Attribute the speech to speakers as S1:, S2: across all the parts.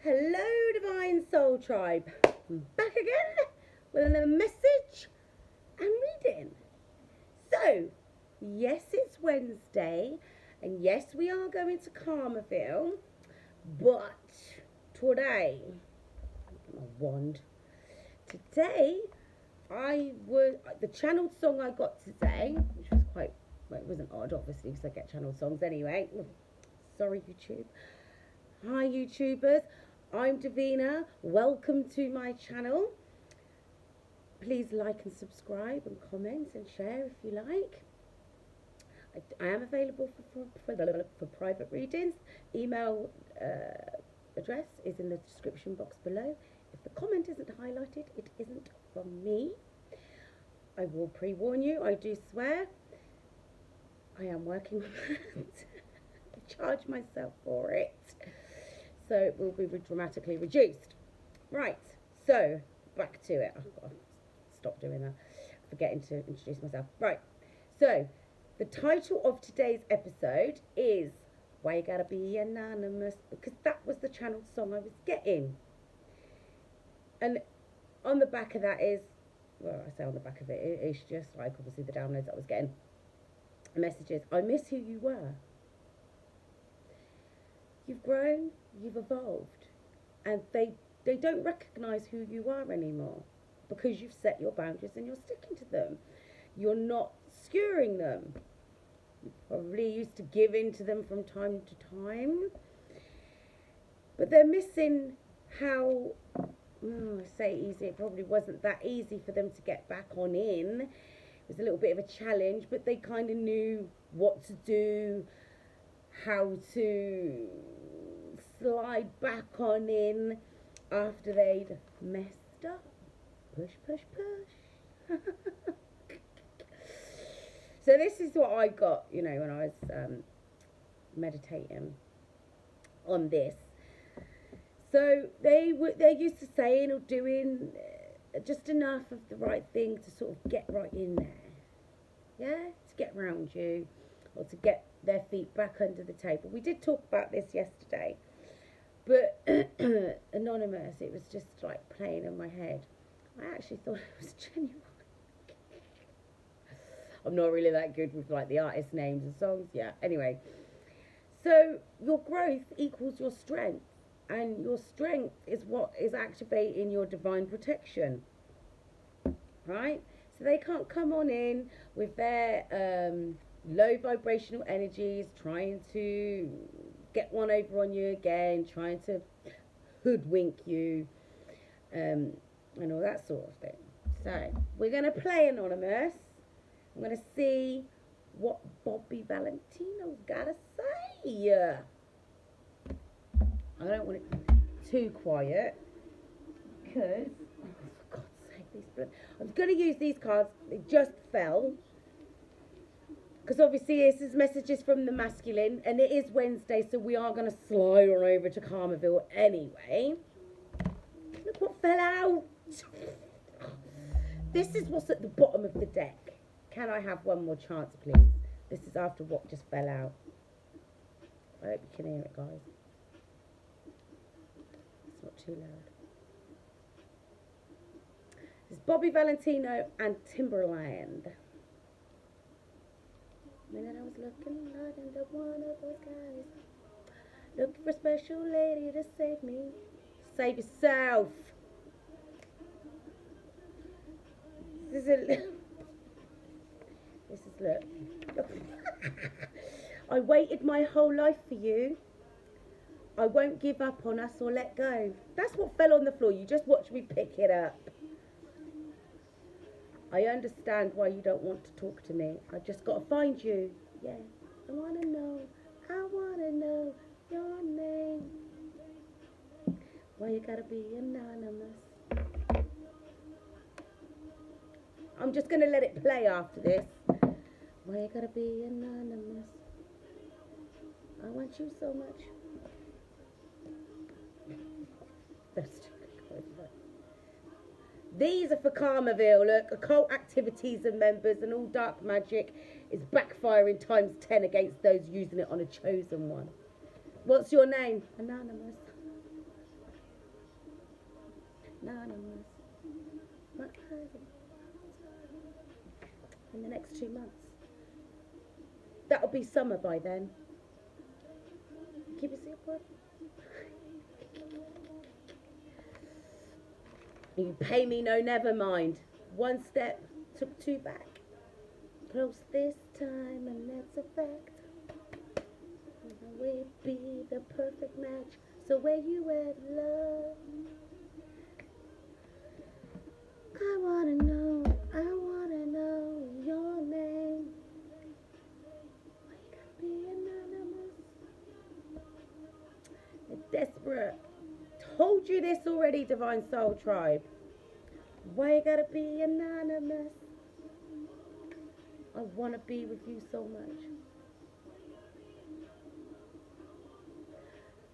S1: Hello, Divine Soul Tribe. I'm back again with another message and reading. So, yes, it's Wednesday, and yes, we are going to Carmerville, but today, my wand, today, the channeled song I got today, which was it wasn't odd, obviously, because I get channeled songs anyway. Sorry, YouTube. Hi, YouTubers. I'm Divina. Welcome to my channel. Please like and subscribe and comment and share if you like. I am available for private readings. Email address is in the description box below. If the comment isn't highlighted, it isn't from me. I will pre-warn you, I do swear. I am working on that. I charge myself for it. So it will be dramatically reduced. Right, so back to it. I'll stop doing that. Forgetting to introduce myself. Right, so the title of today's episode is Why You Gotta Be Anonymous, because that was the channeled song I was getting. And on the back of that is, well, I say on the back of it, it's just like obviously the downloads I was getting. Messages, I miss who you were. You've grown, you've evolved, and they don't recognise who you are anymore because you've set your boundaries and you're sticking to them. You're not skewering them. You probably used to give in to them from time to time, but they're missing how, I say easy, it probably wasn't that easy for them to get back on in. It was a little bit of a challenge, but they kind of knew what to do, how to slide back on in after they'd messed up. Push, push, push. So this is what I got, when I was meditating on this. So they're used to saying or doing just enough of the right thing to sort of get right in there. Yeah, to get around you or to get their feet back under the table. We did talk about this yesterday, but Anonymous, it was just like playing in my head. I actually thought it was genuine. I'm not really that good with like the artist names and songs. Yeah, anyway. So your growth equals your strength, and your strength is what is activating your divine protection, right? So they can't come on in with their low vibrational energies, trying to get one over on you again, trying to hoodwink you, and all that sort of thing. So we're going to play Anonymous. I'm going to see what Bobby Valentino's got to say. I don't want it too quiet because, for God's sake, I'm going to use these cards. They just fell. Because obviously this is messages from the masculine, and it is Wednesday, so we are going to slide on over to Carmerville anyway. Look what fell out. This is what's at the bottom of the deck. Can I have one more chance, please? This is after what just fell out. I hope you can hear it, guys. It's not too loud. It's Bobby Valentino and Timberland. Minute I was looking right into one of those guys, looking for a special lady to save me. Save yourself. This is look. I waited my whole life for you. I won't give up on us or let go. That's what fell on the floor. You just watch me pick it up. I understand why you don't want to talk to me. I just got to find you. Yeah. I want to know your name. Why you got to be anonymous? I'm just going to let it play after this. Why you got to be anonymous? I want you so much. These are for Carmerville. Look, occult activities and members and all dark magic is backfiring times 10 against those using it on a chosen one. What's your name? Anonymous. anonymous. In the next 2 months. That'll be summer by then. Keep your seat up. You pay me no, never mind. One step, took two back. Close this time and that's a fact. We'd be the perfect match. So where you at, love? I wanna know your name. Why you gotta be anonymous? They're desperate. Told you this already, Divine Soul Tribe. Why you gotta be anonymous? I wanna be with you so much.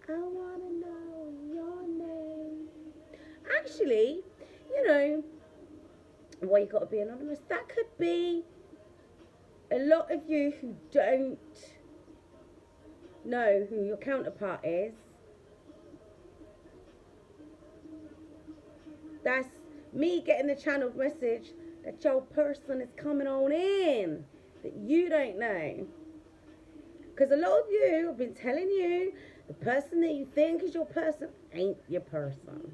S1: I wanna know your name. Actually, you know, why you gotta be anonymous? That could be a lot of you who don't know who your counterpart is. That's me getting the channeled message that your person is coming on in that you don't know. Because a lot of you have been telling you the person that you think is your person ain't your person.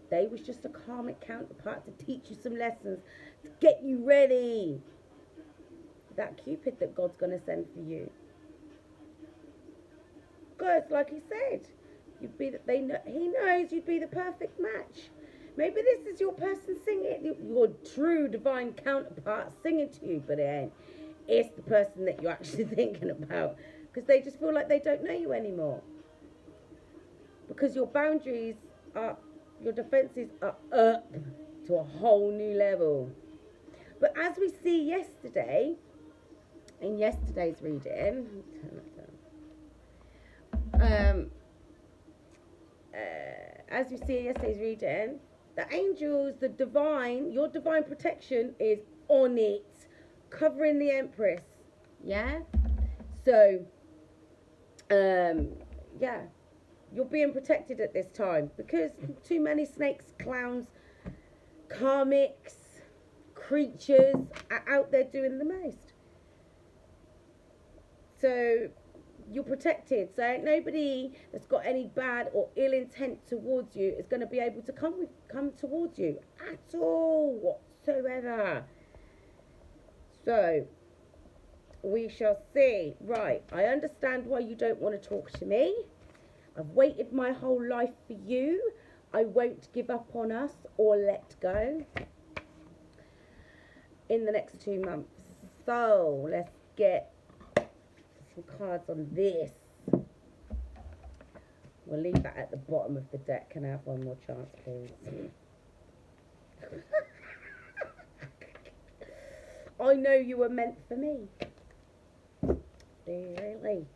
S1: They was just a karmic counterpart to teach you some lessons, to get you ready. That Cupid that God's going to send for you. Because, like he said, he knows you'd be the perfect match. Maybe this is your person singing, your true divine counterpart singing to you, but it ain't. It's the person that you're actually thinking about. Because they just feel like they don't know you anymore. Because your boundaries are, your defences are up to a whole new level. But as we see yesterday, in yesterday's reading, as we see in yesterday's reading, the angels, the divine, your divine protection is on it, covering the Empress. Yeah? So, yeah, you're being protected at this time because too many snakes, clowns, karmics, creatures are out there doing the most. So you're protected. So nobody that's got any bad or ill intent towards you is going to be able to come towards you at all whatsoever. So we shall see. Right, I understand why you don't want to talk to me. I've waited my whole life for you. I won't give up on us or let go in the next 2 months. So let's get some cards on this. We'll leave that at the bottom of the deck. Can I have one more chance, please? I know you were meant for me. Really.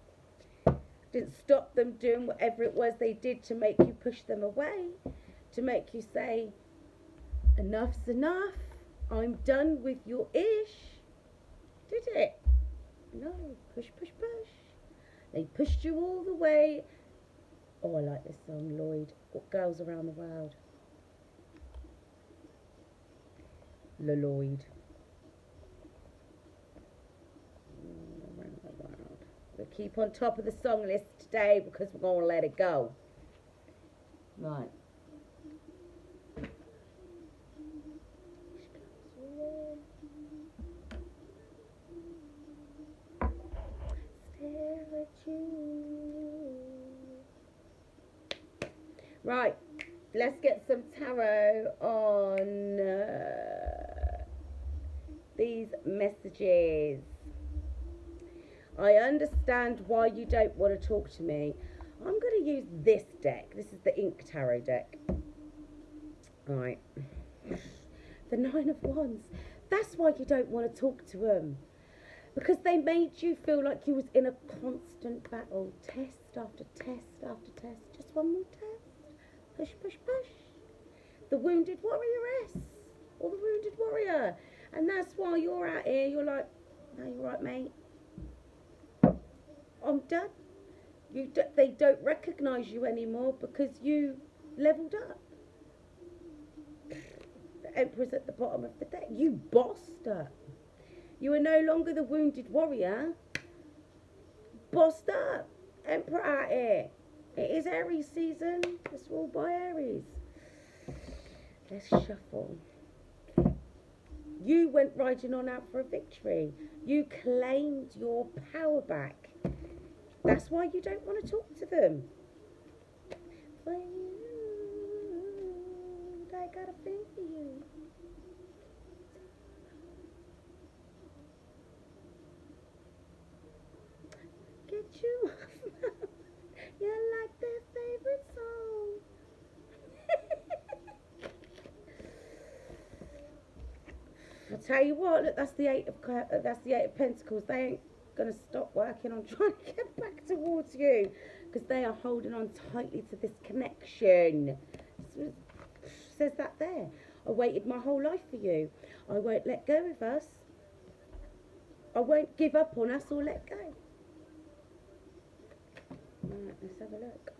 S1: Didn't stop them doing whatever it was they did to make you push them away, to make you say, enough's enough, I'm done with your ish. Did it? No, push, push, push. They pushed you all the way. Oh, I like this song, Lloyd. Girls Around the World. Lloyd. Around the world. We'll keep on top of the song list today because we're going to let it go. Right. Right, let's get some tarot on these messages. I understand why you don't want to talk to me. I'm going to use this deck. This is the Ink Tarot deck. Alright. The Nine of Wands. That's why you don't want to talk to them. Because they made you feel like you was in a constant battle. Test after test after test. Just one more test. Push, push, push. The Wounded Warrioress. Or the Wounded Warrior. And that's why you're out here. You're like, no, you're right, mate. I'm done. They don't recognise you anymore because you leveled up. Emperor's at the bottom of the deck. You bossed up. You are no longer the wounded warrior. Bossed up. Emperor out here. It is Aries season. It's ruled by Aries. Let's shuffle. You went riding on out for a victory. You claimed your power back. That's why you don't want to talk to them. For you, I got a thing for you. Get you off. You're like their favorite song. I'll tell you what, look, that's the eight of Pentacles. They ain't gonna stop working on trying to get back towards you because they are holding on tightly to this connection. It says that there. I waited my whole life for you. I won't let go of us. I won't give up on us or let go. Right, let's have a look.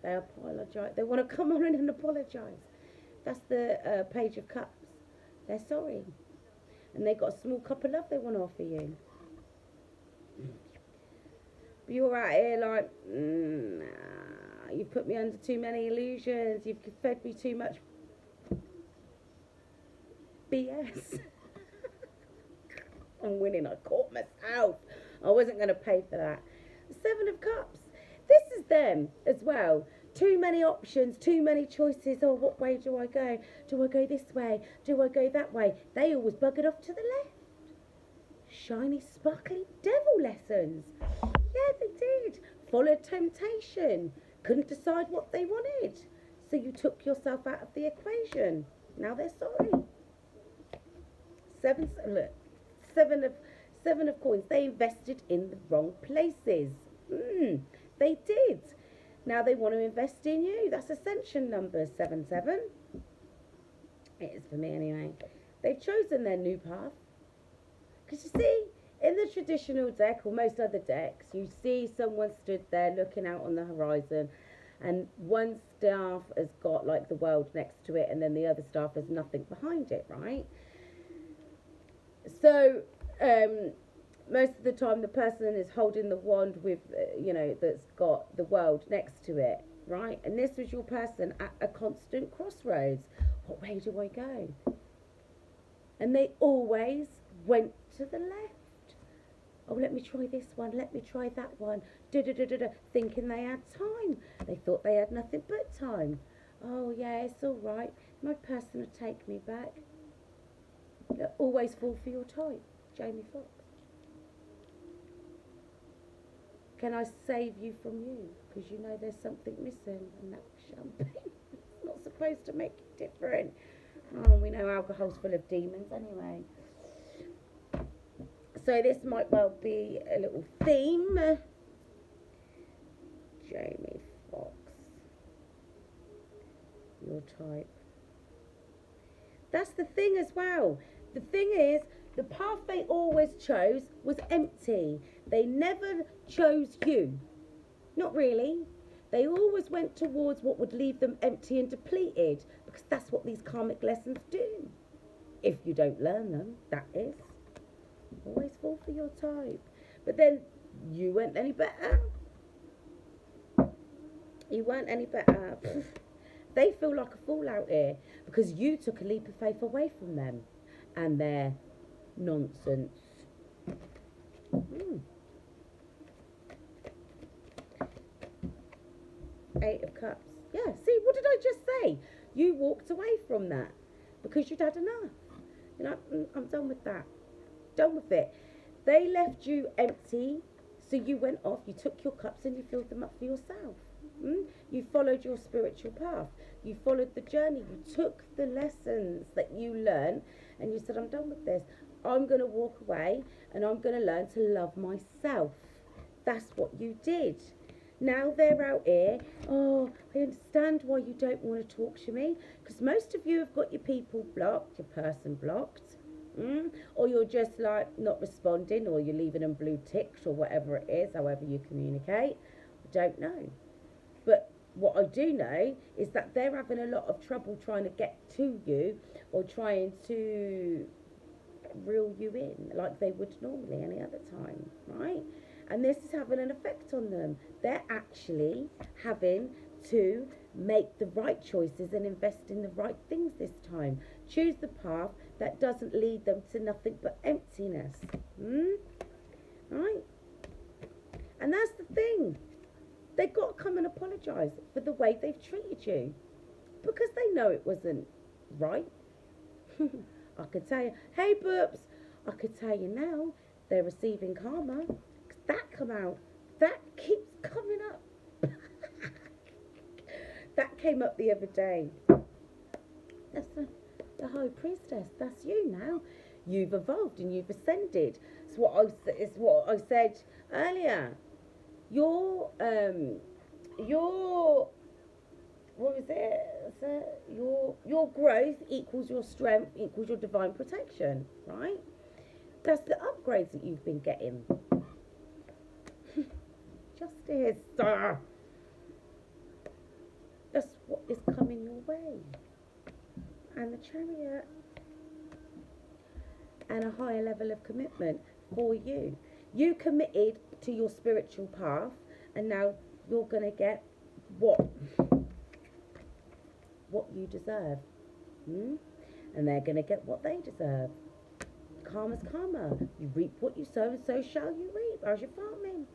S1: They apologise. They want to come on and apologise. That's the Page of Cups. They're sorry. And they got a small cup of love they want to offer you. But you're out here like, nah, you've put me under too many illusions. You've fed me too much BS. I'm winning. I caught myself. I wasn't going to pay for that. Seven of Cups. This is them as well. Too many options, too many choices. Oh, what way do I go? Do I go this way? Do I go that way? They always buggered off to the left. Shiny, sparkly devil lessons. Yeah, they did. Followed temptation. Couldn't decide what they wanted. So you took yourself out of the equation. Now they're sorry. Seven of coins. They invested in the wrong places. They did. Now they want to invest in you. That's Ascension number 77. It is for me anyway. They've chosen their new path. Because you see, in the traditional deck or most other decks, you see someone stood there looking out on the horizon and one staff has got like the world next to it and then the other staff has nothing behind it, right? So, most of the time the person is holding the wand with, that's got the world next to it, right? And this was your person at a constant crossroads. What way do I go? And they always went to the left. Oh, let me try this one. Let me try that one. Thinking they had time. They thought they had nothing but time. Oh, yeah, it's all right. My person will take me back. Always fall for your type. Jamie Foxx. Can I save you from you? Because you know there's something missing, and that's champagne. It's not supposed to make it different. Oh, we know alcohol's full of demons anyway. So this might well be a little theme. Jamie Foxx. Your type. That's the thing as well. The thing is, the path they always chose was empty. They never chose you. Not really. They always went towards what would leave them empty and depleted, because that's what these karmic lessons do. If you don't learn them, that is. Always fall for your type. But then, you weren't any better. You weren't any better. They feel like a fool out here, because you took a leap of faith away from them. And their nonsense. Eight of Cups. Yeah, see, what did I just say? You walked away from that because you'd had enough. You're like, I'm done with that. Done with it. They left you empty, so you went off, you took your cups and you filled them up for yourself. You followed your spiritual path. You followed the journey. You took the lessons that you learned and you said, I'm done with this. I'm going to walk away and I'm going to learn to love myself. That's what you did. Now they're out here. Oh, I understand why you don't want to talk to me, because most of you have got your people blocked, your person blocked, or you're just like not responding, or you're leaving them blue ticked, or whatever it is, however you communicate. I don't know. But what I do know is that they're having a lot of trouble trying to get to you or trying to reel you in like they would normally any other time, right? And this is having an effect on them. They're actually having to make the right choices and invest in the right things this time. Choose the path that doesn't lead them to nothing but emptiness. Right? And that's the thing. They've got to come and apologise for the way they've treated you. Because they know it wasn't right. I could tell you, hey boobs, I could tell you now, they're receiving karma. That come out. That keeps coming up. That came up the other day. That's the High Priestess. That's you now. You've evolved and you've ascended. It's what I said earlier. Your what is it? Your growth equals your strength equals your divine protection, right? That's the upgrades that you've been getting. Justice. That's what is coming your way. And the Chariot. And a higher level of commitment for you. You committed to your spiritual path, and now you're going to get what you deserve. And they're going to get what they deserve. Karma's karma. You reap what you sow, and so shall you reap. How's your farming?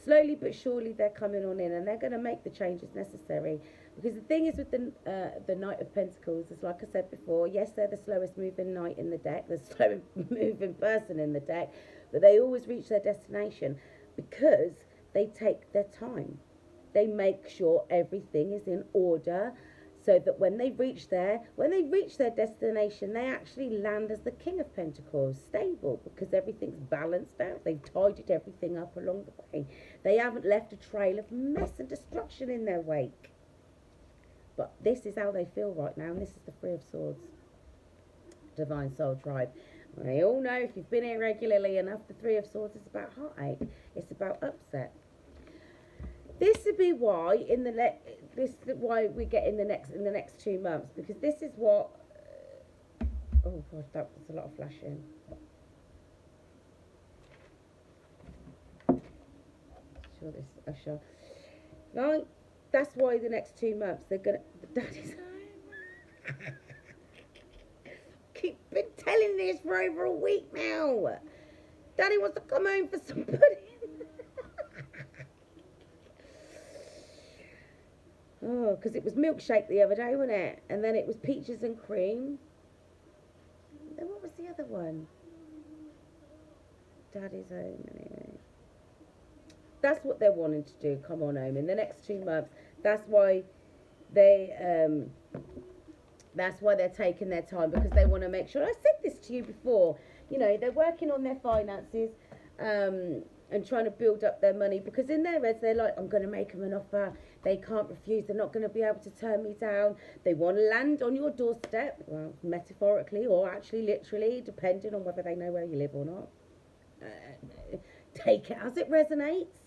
S1: Slowly but surely they're coming on in, and they're going to make the changes necessary. Because the thing is with the Knight of Pentacles is, like I said before, yes, they're the slowest moving knight in the deck, the slowest moving person in the deck, but they always reach their destination because they take their time. They make sure everything is in order, so that when they reach their destination, they actually land as the King of Pentacles, stable, because everything's balanced out. They've tidied everything up along the way. They haven't left a trail of mess and destruction in their wake. But this is how they feel right now, and this is the Three of Swords. Divine Soul Tribe. We all know, if you've been here regularly enough, the Three of Swords is about heartache. It's about upset. This would be why why we get in the next 2 months, because this is what. Oh God, that was a lot of flashing. Sure, this Usher. Right, that's why the next 2 months they're gonna. The daddies. Keep been telling this for over a week now. Daddy wants to come home for some pudding. Oh, because it was milkshake the other day, wasn't it? And then it was peaches and cream. Then what was the other one? Daddy's home, anyway. That's what they're wanting to do. Come on home in the next 2 months. That's why they're taking their time, because they want to make sure. I said this to you before. You know, they're working on their finances. And trying to build up their money, because in their heads they're like, I'm going to make them an offer, they can't refuse, they're not going to be able to turn me down. They want to land on your doorstep, well, metaphorically or actually literally, depending on whether they know where you live or not. Take it as it resonates.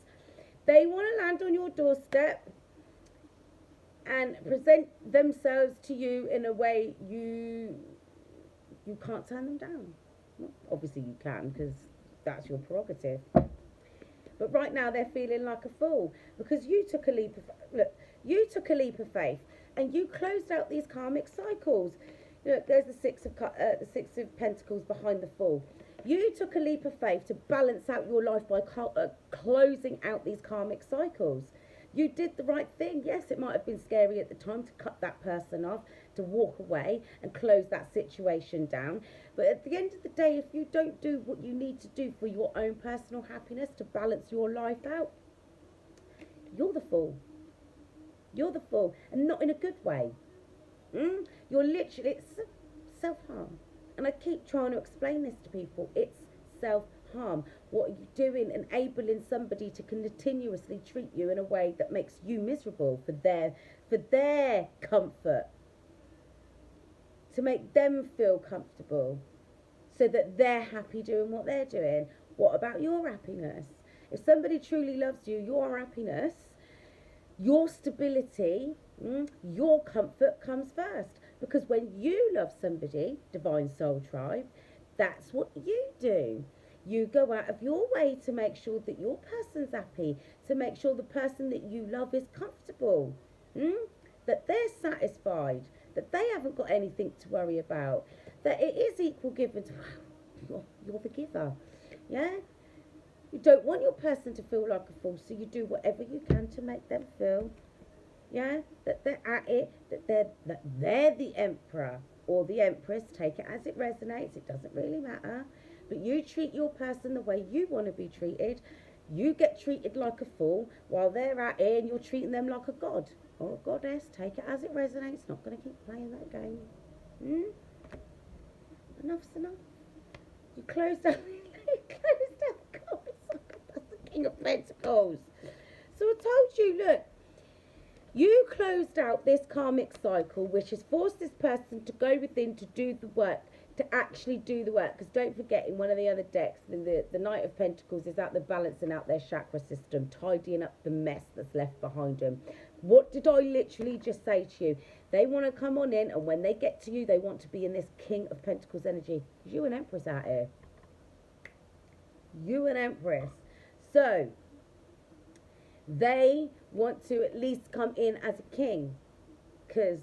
S1: They want to land on your doorstep and present themselves to you in a way you can't turn them down. Well, obviously you can, because that's your prerogative. But right now they're feeling like a fool, because you took a leap of faith, and you closed out these karmic cycles. You know, there's the Six of Pentacles behind the Fool. You took a leap of faith to balance out your life by closing out these karmic cycles. You did the right thing. Yes, it might have been scary at the time to cut that person off, to walk away and close that situation down. But at the end of the day, if you don't do what you need to do for your own personal happiness to balance your life out, you're the fool. You're the fool, and not in a good way. You're literally, it's self-harm. And I keep trying to explain this to people. It's self-harm. What are you doing? Enabling somebody to continuously treat you in a way that makes you miserable for their comfort. To make them feel comfortable, so that they're happy doing what they're doing. What about your happiness? If somebody truly loves you, your happiness, your stability, your comfort comes first. Because when you love somebody, Divine Soul Tribe, that's what you do. You go out of your way to make sure that your person's happy, to make sure the person that you love is comfortable, that they're satisfied, that they haven't got anything to worry about, that it is equal give and you're the giver, yeah? You don't want your person to feel like a fool, so you do whatever you can to make them feel, yeah, that they're at it, that they're the emperor or the empress. Take it as it resonates. It doesn't really matter. But you treat your person the way you want to be treated. You get treated like a fool while they're at it and you're treating them like a god or a goddess. Take it as it resonates. Not going to keep playing that game. Enough's enough. You close down. You close down the cards. That's the King of Pentacles. So I told you, look. You closed out this karmic cycle, which has forced this person to go within to do the work, to actually do the work. Because don't forget, in one of the other decks, the Knight of Pentacles is out there balancing out their chakra system, tidying up the mess that's left behind them. What did I literally just say to you? They want to come on in, and when they get to you, they want to be in this King of Pentacles energy. Because you an Empress out here. You an Empress. So they want to at least come in as a king, because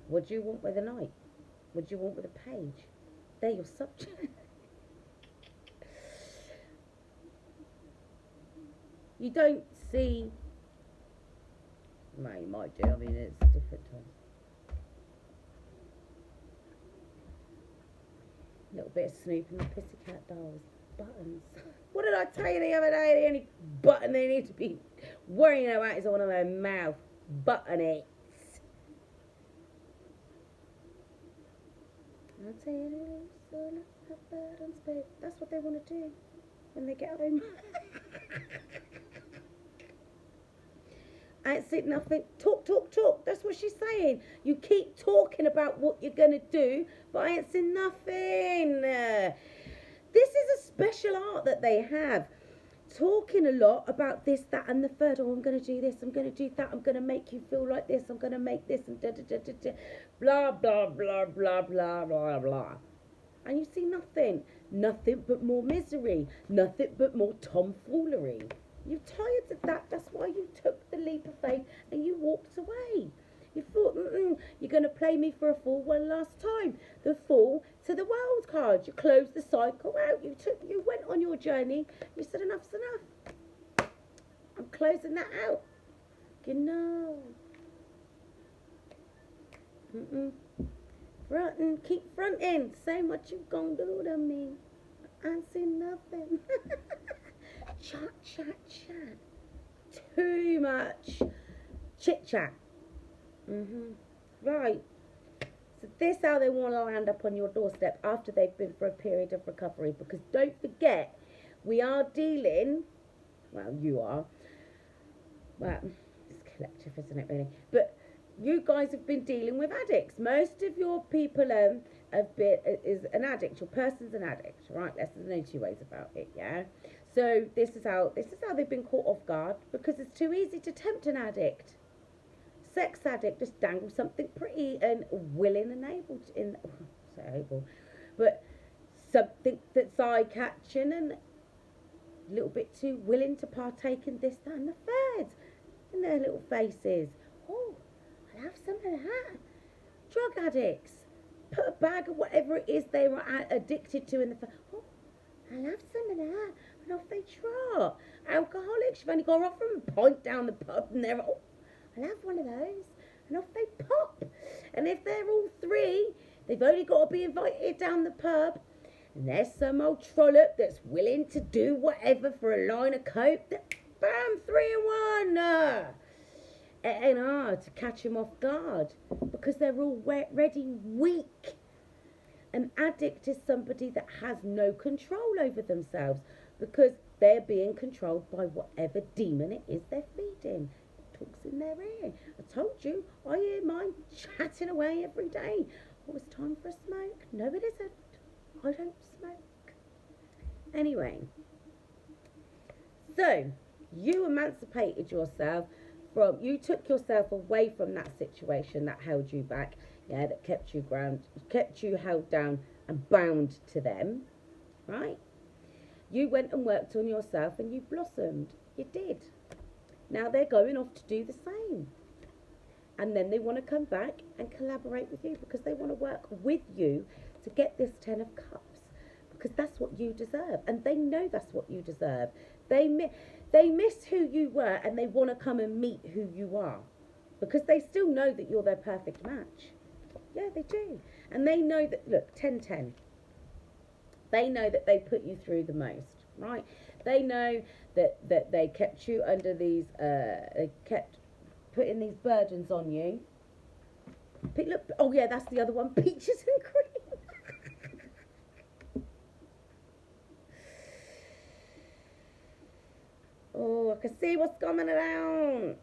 S1: what do you want with a knight? What do you want with a page? They're your subject. You don't see, well, you might do, I mean, it's different times. A little bit of snooping the Pussycat Dolls. Buttons. What did I tell you the other day? The only button they need to be worrying about is on their mouth. Button it. I'll tell you, buttons, babe. That's what they want to do when they get home. I ain't seen nothing. Talk, talk, talk. That's what she's saying. You keep talking about what you're going to do, but I ain't seen nothing. This is a special art that they have. Talking a lot about this, that, and the third. Oh, I'm going to do this. I'm going to do that. I'm going to make you feel like this. I'm going to make this and da da da da da. Blah, blah, blah, blah, blah, blah, blah. And you see nothing. Nothing but more misery. Nothing but more tomfoolery. You're tired of that. That's why you took the leap of faith and you walked away. You thought, you're going to play me for a fool one last time. The fool to the world card. You closed the cycle out. You went on your journey. You said enough's enough. I'm closing that out. You know. Fronting, keep fronting. Saying what you gonna do to me. I ain't seen nothing. Chat, chat, chat. Too much chit chat. Right. So this how they want to land up on your doorstep after they've been for a period of recovery. Because don't forget, we are dealing, well, you are, well, it's collective, isn't it, really? But you guys have been dealing with addicts. Most of your people have been, is an addict. Your person's an addict, right? There's no two ways about it, yeah? So this is how they've been caught off guard, because it's too easy to tempt an addict. Sex addict, just dangle something pretty and willing and able to, but something that's eye-catching and a little bit too willing to partake in this, that, and the third in their little faces. Oh, I'll have some of that. Drug addicts, put a bag of whatever it is they were addicted to in the face. Oh, I'll have some of that. And off they trot. Alcoholics, you've only got to offer them a pint down the pub and they're, oh, I'll have one of those, and off they pop. And if they're all three, they've only got to be invited down the pub, and there's some old trollop that's willing to do whatever for a line of coke, that, bam, 3 in 1. It ain't hard to catch them off guard, because they're already weak. An addict is somebody that has no control over themselves, because they're being controlled by whatever demon it is they're feeding. Talks in their ear. I told you, I hear mine chatting away every day. Oh, it's time for a smoke. No, it isn't. I don't smoke. Anyway, so you emancipated yourself from, you took yourself away from that situation that held you back, yeah, that kept you kept you held down and bound to them, right? You went and worked on yourself and you blossomed. You did. Now they're going off to do the same. And then they want to come back and collaborate with you because they want to work with you to get this 10 of Cups, because that's what you deserve. And they know that's what you deserve. They miss who you were and they want to come and meet who you are, because they still know that you're their perfect match. Yeah, they do. And they know that, look, 10-10. They know that they put you through the most, right? They know that they kept you under these, they kept putting these burdens on you. Look, oh yeah, that's the other one, peaches and cream. Oh, I can see what's coming around.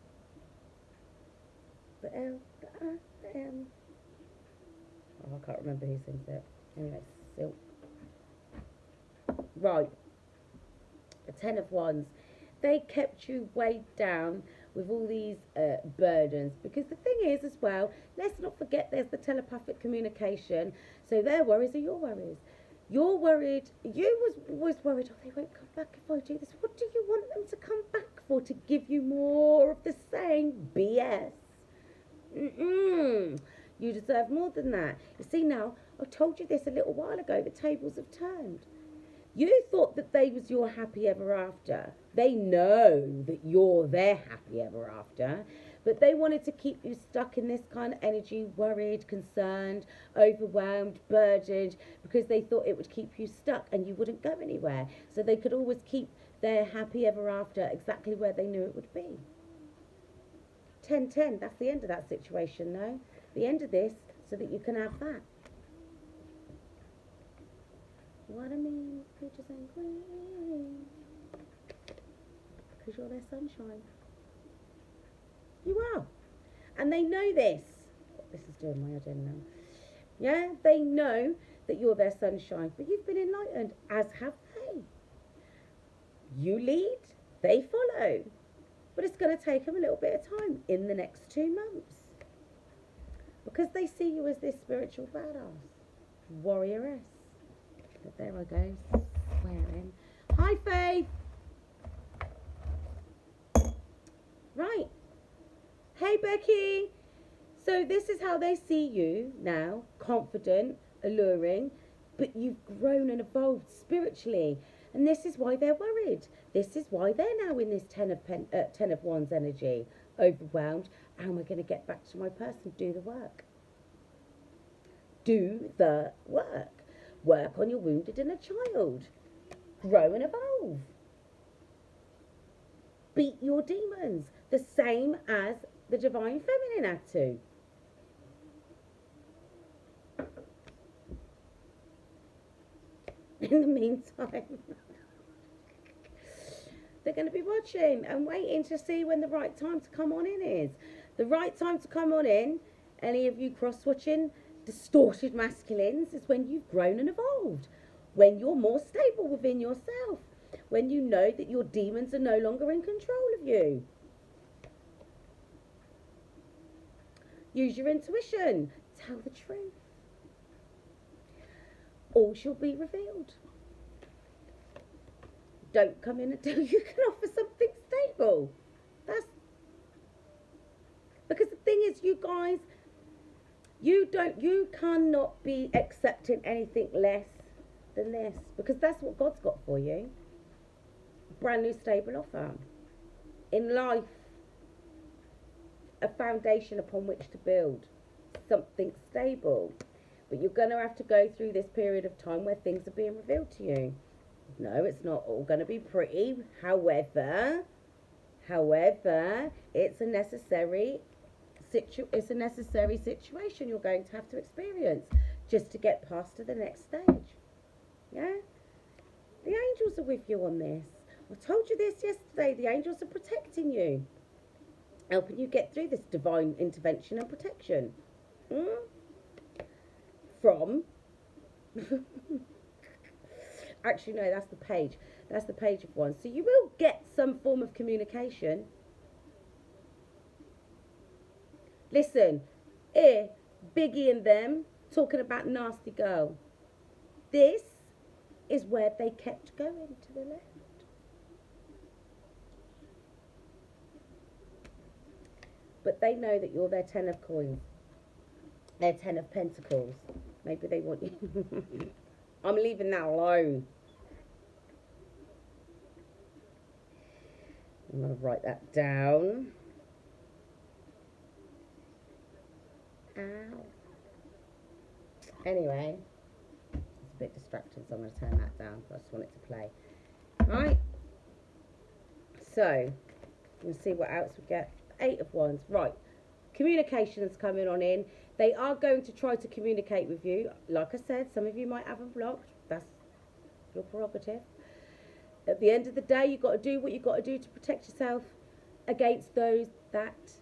S1: The L, the I, the M. Oh, I can't remember who sings it. Anyway, Silk. Right. The 10 of Wands. They kept you weighed down with all these burdens, because the thing is as well, let's not forget there's the telepathic communication. So their worries are your worries. You're worried, you was worried, oh, they won't come back if I do this. What do you want them to come back for? To give you more of the same BS? You deserve more than that. You see, now, I told you this a little while ago, the tables have turned. You thought that they was your happy ever after. They know that you're their happy ever after, but they wanted to keep you stuck in this kind of energy, worried, concerned, overwhelmed, burdened, because they thought it would keep you stuck and you wouldn't go anywhere. So they could always keep their happy ever after exactly where they knew it would be. 10-10, that's the end of that situation, though. The end of this, so that you can have that. What I mean, peaches and cream, because you're their sunshine. You are. And they know this. This is doing my head in now. Yeah, they know that you're their sunshine, but you've been enlightened, as have they. You lead, they follow. But it's going to take them a little bit of time in the next 2 months, because they see you as this spiritual badass, warrioress. But there I go, swearing. Hi, Faith. Right. Hey, Becky. So this is how they see you now, confident, alluring, but you've grown and evolved spiritually. And this is why they're worried. This is why they're now in this 10 of Wands energy, overwhelmed. How am I going to get back to my person? Do the work. Do the work. Work on your wounded inner child. Grow and evolve. Beat your demons, the same as the Divine Feminine had to. In the meantime, they're going to be watching and waiting to see when the right time to come on in is. The right time to come on in, any of you cross-watching distorted masculines, is when you've grown and evolved, when you're more stable within yourself, when you know that your demons are no longer in control of you. Use your intuition. Tell the truth. All shall be revealed. Don't come in until you can offer something stable. That's because the thing is, you guys, you cannot be accepting anything less than this, because that's what God's got for you. A brand new stable offer in life, a foundation upon which to build something stable. But you're going to have to go through this period of time where things are being revealed to you. No, it's not all going to be pretty. However, it's a necessary situation you're going to have to experience just to get past to the next stage. Yeah? The angels are with you on this. I told you this yesterday. The angels are protecting you, helping you get through this divine intervention and protection. From Actually, no, that's the page. That's the page of wands. So you will get some form of communication. Listen, here, Biggie and them talking about nasty girl. This is where they kept going to the left. But they know that you're their 10 of coins. Their 10 of pentacles. Maybe they want you. I'm leaving that alone. I'm going to write that down. Ow. Anyway, it's a bit distracting, so I'm going to turn that down. I just want it to play. Right. So, we'll see what else we get. 8 of Wands. Right. Communication is coming on in. They are going to try to communicate with you. Like I said, some of you might have them blocked. That's your prerogative. At the end of the day, you've got to do what you've got to do to protect yourself against those that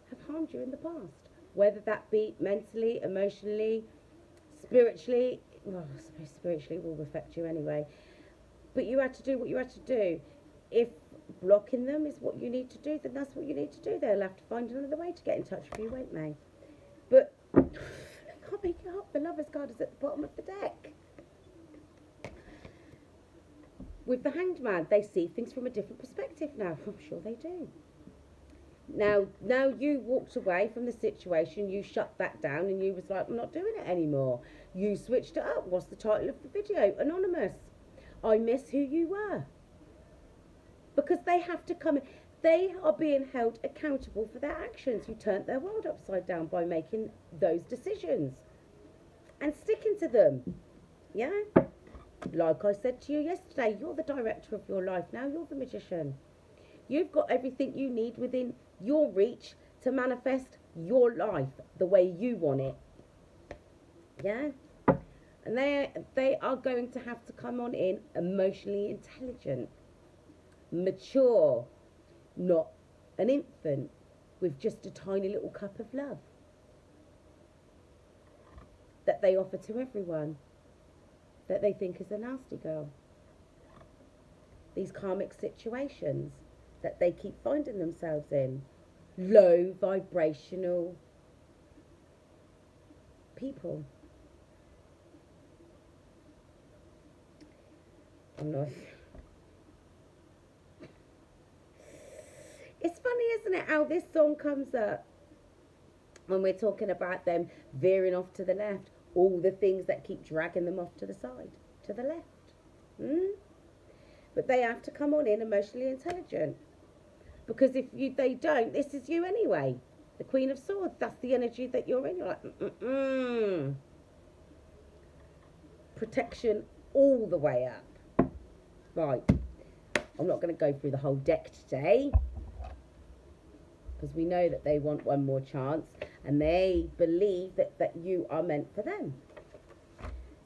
S1: have harmed you in the past. Whether that be mentally, emotionally, spiritually. Well, I suppose spiritually will affect you anyway. But you had to do what you had to do. If blocking them is what you need to do, then that's what you need to do. They'll have to find another way to get in touch with you, won't they? But I can't make it up. The Lover's card is at the bottom of the deck. With the Hanged Man, they see things from a different perspective now. I'm sure they do. Now you walked away from the situation, you shut that down and you was like, I'm not doing it anymore. You switched it up. What's the title of the video? Anonymous. I miss who you were. Because they have to come in. They are being held accountable for their actions. You turned their world upside down by making those decisions. And sticking to them. Yeah? Like I said to you yesterday, you're the director of your life now. You're the magician. You've got everything you need within your reach to manifest your life the way you want it. Yeah? And they are going to have to come on in emotionally intelligent, mature, not an infant with just a tiny little cup of love that they offer to everyone that they think is a nasty girl. These karmic situations that they keep finding themselves in. Low vibrational people. I'm not... It's funny, isn't it, how this song comes up when we're talking about them veering off to the left. All the things that keep dragging them off to the side, to the left. But they have to come on in emotionally intelligent. Because if they don't, this is you anyway. The Queen of Swords, that's the energy that you're in. You're like, Protection all the way up. Right. I'm not going to go through the whole deck today. Because we know that they want one more chance. And they believe that you are meant for them.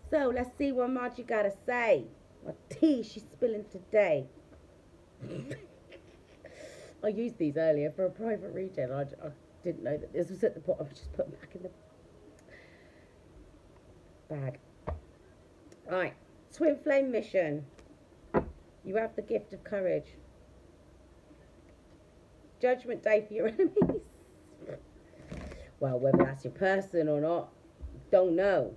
S1: So, let's see what Margie got to say. What tea she's spilling today. I used these earlier for a private reading. I didn't know that this was at the bottom. I just put them back in the bag. Right. Twin Flame Mission. You have the gift of courage. Judgment Day for your enemies. Well, whether that's your person or not, don't know.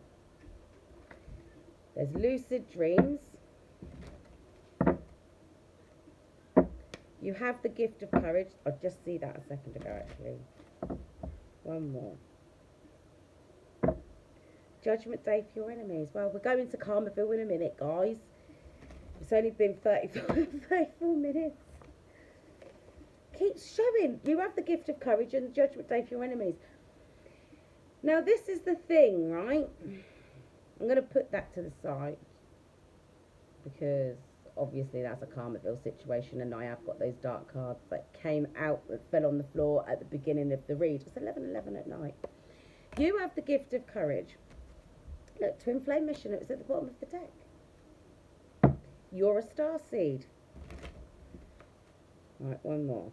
S1: There's lucid dreams. You have the gift of courage. I just see that a second ago, actually. One more. Judgment Day for your enemies. Well, we're going to Karmaville in a minute, guys. It's only been 34 minutes. Keeps showing. You have the gift of courage and Judgment Day for your enemies. Now, this is the thing, right? I'm going to put that to the side. Because obviously that's a Karmaville situation, and I have got those dark cards that came out, that fell on the floor at the beginning of the read. It's 11:11 at night. You have the gift of courage. Look, Twin Flame Mission, it was at the bottom of the deck. You're a star seed. Right, one more.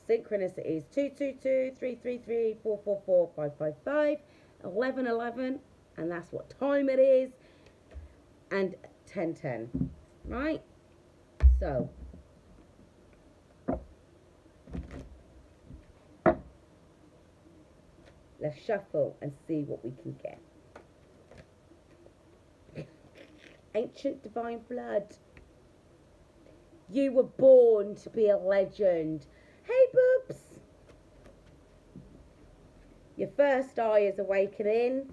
S1: Synchronicities 222 333 444 555 1111, and that's what time it is. and 10-10. Right? So, let's shuffle and see what we can get. Ancient divine blood. You were born to be a legend. Hey, boobs. Your first eye is awakening.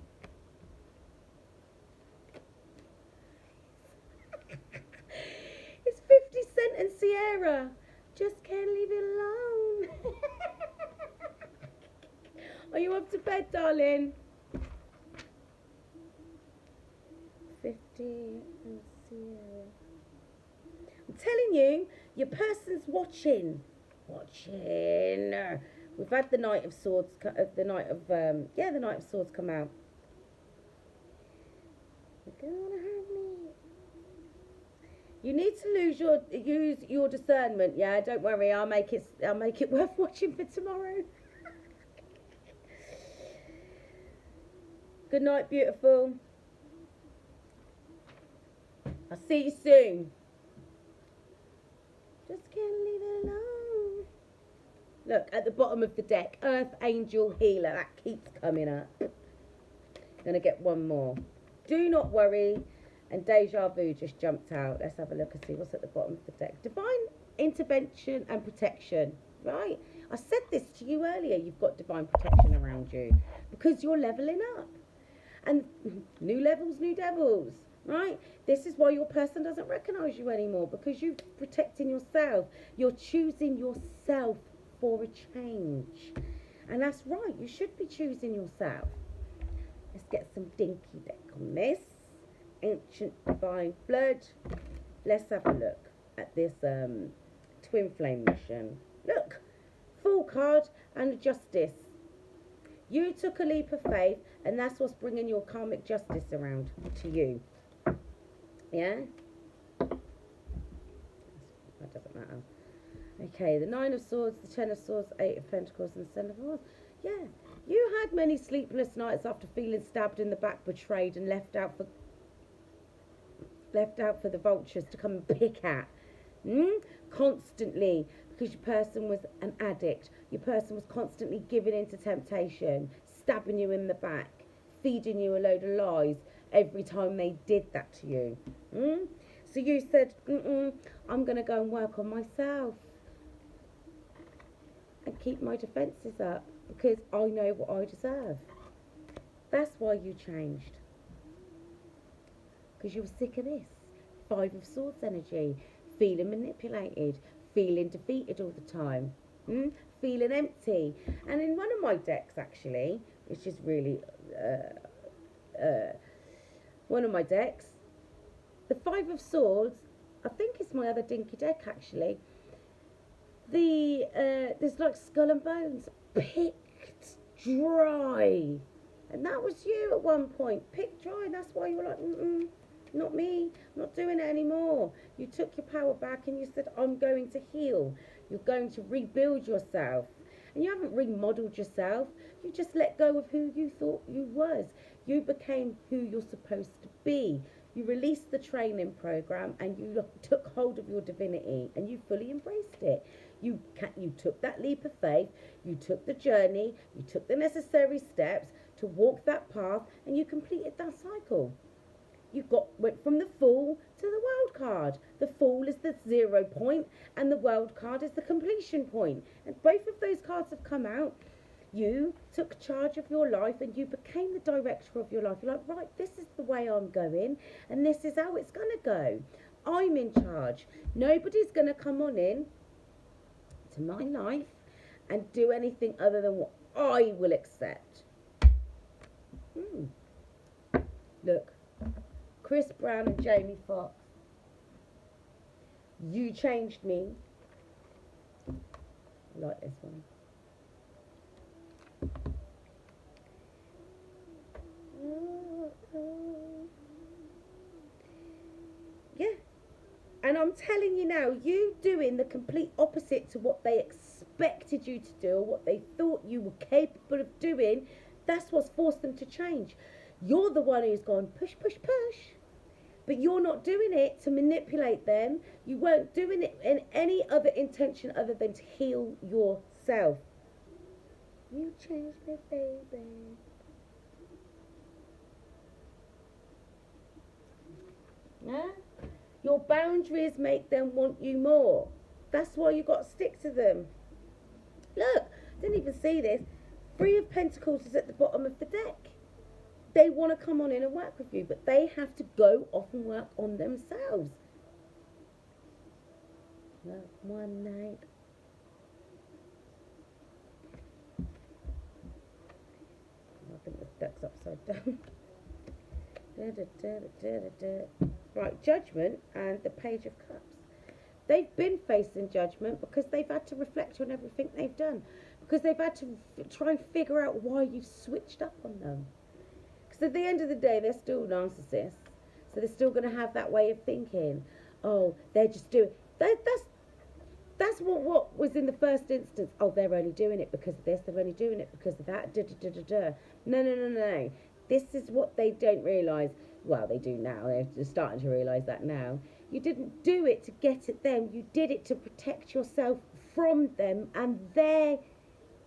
S1: It's 50 Cent and Sierra. Just can't leave it alone. Are you up to bed, darling? 50 and Sierra. I'm telling you, your person's watching. We've had the Knight of Swords, the Knight of Swords come out. You're gonna hurt me. You need to use your discernment. Yeah, don't worry. I'll make it worth watching for tomorrow. Good night, beautiful. I'll see you soon. Just can't leave it alone. Look, at the bottom of the deck, Earth Angel Healer. That keeps coming up. Gonna get one more. Do not worry. And Deja Vu just jumped out. Let's have a look and see what's at the bottom of the deck. Divine intervention and protection. Right? I said this to you earlier. You've got divine protection around you. Because you're leveling up. And new levels, new devils. Right? This is why your person doesn't recognise you anymore. Because you're protecting yourself. You're choosing yourself for a change. And that's right. You should be choosing yourself. Let's get some dinky deck on this. Ancient divine blood. Let's have a look at this twin flame mission. Look, Fool card and Justice. You took a leap of faith, and that's what's bringing your karmic justice around to you. Yeah? That doesn't matter. Okay, the 9 of Swords, the 10 of Swords, 8 of Pentacles, and the 7 of Wands. Yeah, you had many sleepless nights after feeling stabbed in the back, betrayed, and left out for the vultures to come and pick at. Constantly, because your person was an addict. Your person was constantly giving in to temptation, stabbing you in the back, feeding you a load of lies every time they did that to you. So you said, I'm going to go and work on myself and keep my defences up because I know what I deserve. That's why you changed. Because you were sick of this. 5 of Swords energy. Feeling manipulated. Feeling defeated all the time. Feeling empty. And in one of my decks, actually, which is really one of my decks, the 5 of Swords, I think it's my other dinky deck, actually. There's like skull and bones. Picked dry. And that was you at one point. Picked dry. And that's why you were like, not me. I'm not doing it anymore. You took your power back and you said, I'm going to heal. You're going to rebuild yourself. And you haven't remodeled yourself. You just let go of who you thought you was. You became who you're supposed to be. You released the training program and you took hold of your divinity and you fully embraced it. You took that leap of faith. You took the journey. You took the necessary steps to walk that path and you completed that cycle. You went from the Fool to the World card. The Fool is the 0 point and the World card is the completion point. And both of those cards have come out. You took charge of your life and you became the director of your life. You're like, right, this is the way I'm going and this is how it's going to go. I'm in charge. Nobody's going to come on in to my life and do anything other than what I will accept. Look. Chris Brown and Jamie Foxx. You changed me. I like this one. Yeah. And I'm telling you now, you doing the complete opposite to what they expected you to do or what they thought you were capable of doing, that's what's forced them to change. You're the one who's gone push, push, push. But you're not doing it to manipulate them. You weren't doing it in any other intention other than to heal yourself. You changed me, baby. Yeah? Your boundaries make them want you more. That's why you got to stick to them. Look, didn't even see this. Three of Pentacles is at the bottom of the deck. They want to come on in and work with you, but they have to go off and work on themselves. Look, one night. I think the deck's upside down. Right, Judgment and the Page of Cups. They've been facing judgment because they've had to reflect on everything they've done. Because they've had to try and figure out why you've switched up on them. Because at the end of the day, they're still narcissists. So they're still going to have that way of thinking. Oh, they're just doing... That's what was in the first instance. Oh, they're only doing it because of this. They're only doing it because of that. No. This is what they don't realise. Well, they do now. They're starting to realise that now. You didn't do it to get at them. You did it to protect yourself from them and their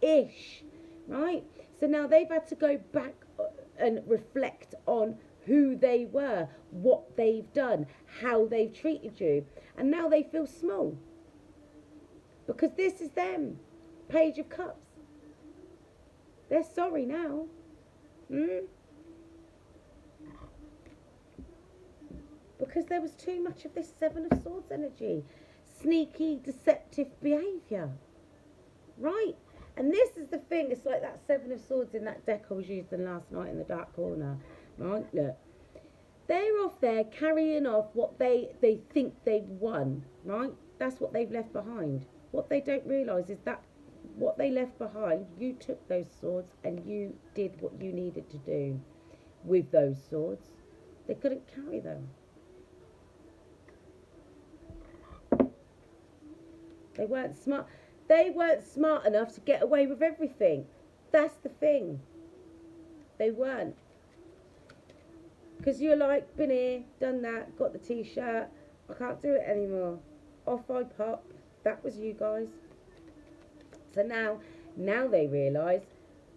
S1: ish, right? So now they've had to go back and reflect on who they were, what they've done, how they've treated you. And now they feel small. Because this is them. Page of Cups. They're sorry now. Because there was too much of this Seven of Swords energy. Sneaky, deceptive behaviour. Right? And this is the thing. It's like that Seven of Swords in that deck I was using last night in the dark corner. Right? Look. They're off there carrying off what they think they've won. Right? That's what they've left behind. What they don't realise is that what they left behind, you took those swords and you did what you needed to do with those swords. They couldn't carry them. They weren't smart. They weren't smart enough to get away with everything. That's the thing. They weren't. Because you're like, been here, done that, got the t-shirt. I can't do it anymore. Off I pop. That was you guys. So now they realise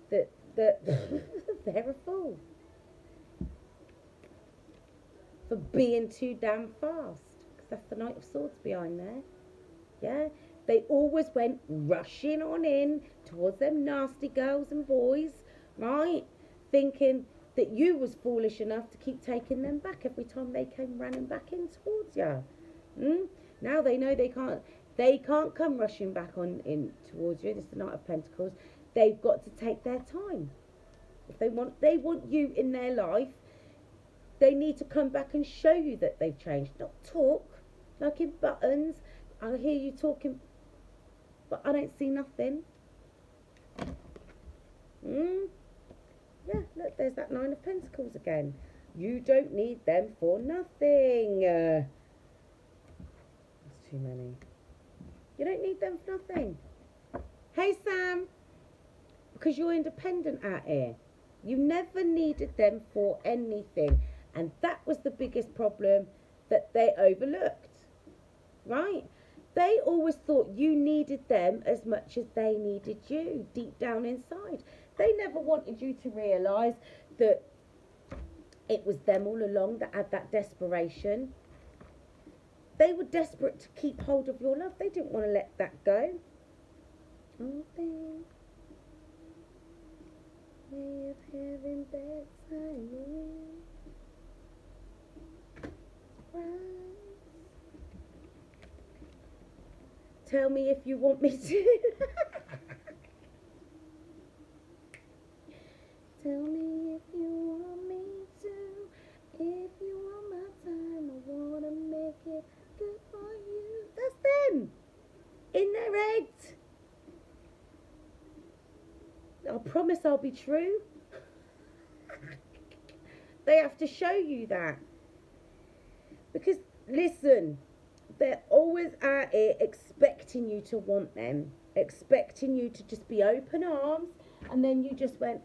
S1: that they're a fool for being too damn fast. Because that's the Knight of Swords behind there. Yeah, they always went rushing on in towards them nasty girls and boys, right? Thinking that you was foolish enough to keep taking them back every time they came running back in towards you. Now they know they can't come rushing back on in towards you. This is the Knight of Pentacles. They've got to take their time. If they want you in their life, they need to come back and show you that they've changed. Not talk like in buttons. I hear you talking, but I don't see nothing. Yeah, look, there's that Nine of Pentacles again. You don't need them for nothing. That's too many. You don't need them for nothing. Hey, Sam. Because you're independent out here. You never needed them for anything. And that was the biggest problem that they overlooked. Right? They always thought you needed them as much as they needed you, deep down inside. They never wanted you to realise that it was them all along that had that desperation. They were desperate to keep hold of your love. They didn't want to let that go. Oh, babe. Way of having bedside right. Tell me if you want me to. Tell me if you want me to. If you want my time, I want to make it good for you. That's them. In their heads. I promise I'll be true. They have to show you that. Because, listen, they're always out here expecting you to want them. Expecting you to just be open arms. And then you just went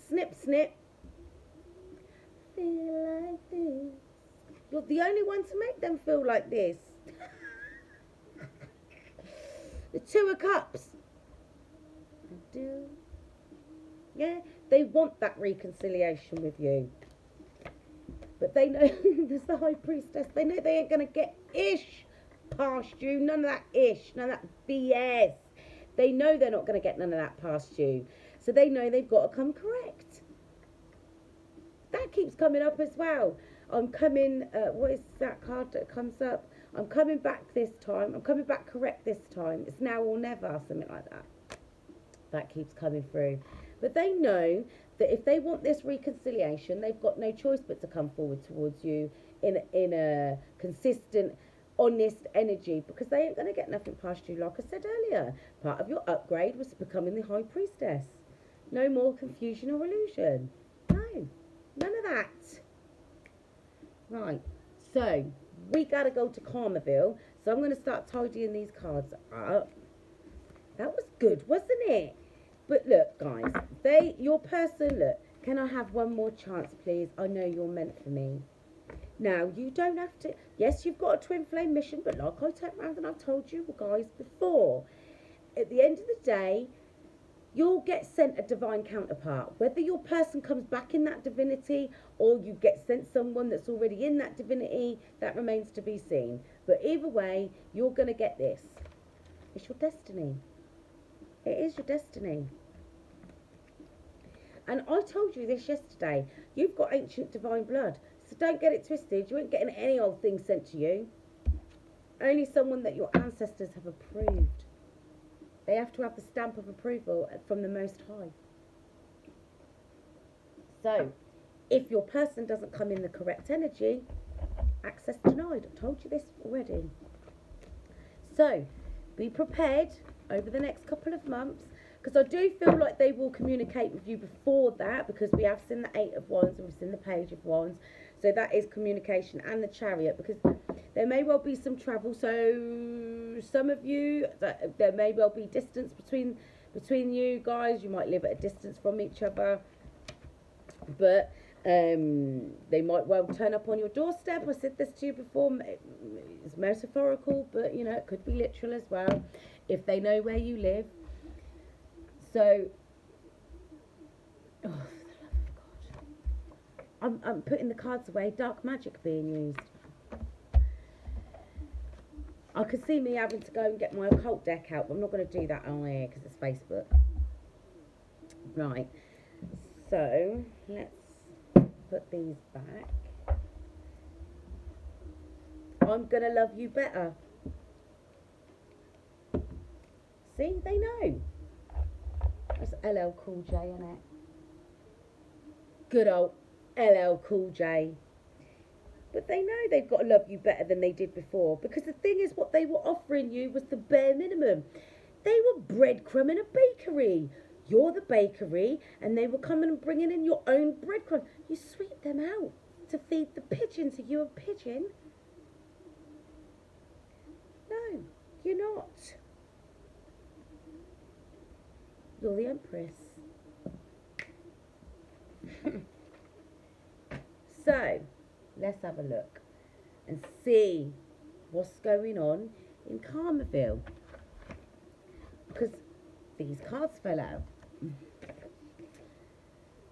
S1: snip, snip. feel like this. You're the only one to make them feel like this. The Two of Cups. I do. Yeah, they want that reconciliation with you. But they know, there's the High Priestess, they know they ain't going to get ish past you. None of that ish, none of that BS. They know they're not going to get none of that past you. So they know they've got to come correct. That keeps coming up as well. I'm coming, what is that card that comes up? I'm coming back this time. I'm coming back correct this time. It's now or never, something like that. That keeps coming through. But they know that if they want this reconciliation, they've got no choice but to come forward towards you in a consistent, honest energy, because they ain't going to get nothing past you. Like I said earlier, part of your upgrade was becoming the High Priestess. No more confusion or illusion. No, none of that. Right, so we got to go to Karmaville. So I'm going to start tidying these cards up. That was good, wasn't it? But look, guys, your person, look, can I have one more chance, please? I know you're meant for me. Now, you don't have to, yes, you've got a twin flame mission, but like I turned around and I've told you guys before, at the end of the day, you'll get sent a divine counterpart. Whether your person comes back in that divinity or you get sent someone that's already in that divinity, that remains to be seen. But either way, you're going to get this. It's your destiny. It is your destiny. And I told you this yesterday. You've got ancient divine blood. So don't get it twisted. You ain't getting any old thing sent to you. Only someone that your ancestors have approved. They have to have the stamp of approval from the Most High. So, if your person doesn't come in the correct energy, access denied. I've told you this already. So, be prepared over the next couple of months, because I do feel like they will communicate with you before that, because we have seen the Eight of Wands and we've seen the Page of Wands. So that is communication, and the Chariot, because there may well be some travel. So some of you, there may well be distance between you guys. You might live at a distance from each other, but they might well turn up on your doorstep. I said this to you before. It's metaphorical, but you know, it could be literal as well, if they know where you live. So, oh, for the love of God, I'm putting the cards away. Dark magic being used. I could see me having to go and get my occult deck out, but I'm not going to do that on here because it's Facebook. Right. So, let's put these back. I'm going to love you better. See, they know. That's LL Cool J, isn't it? Good old LL Cool J. But they know they've got to love you better than they did before. Because the thing is, what they were offering you was the bare minimum. They were breadcrumb in a bakery. You're the bakery, and they were coming and bringing in your own breadcrumb. You sweep them out to feed the pigeons. Are you a pigeon? No, you're not. You're the Empress. So, let's have a look and see what's going on in Karmaville, because these cards fell out.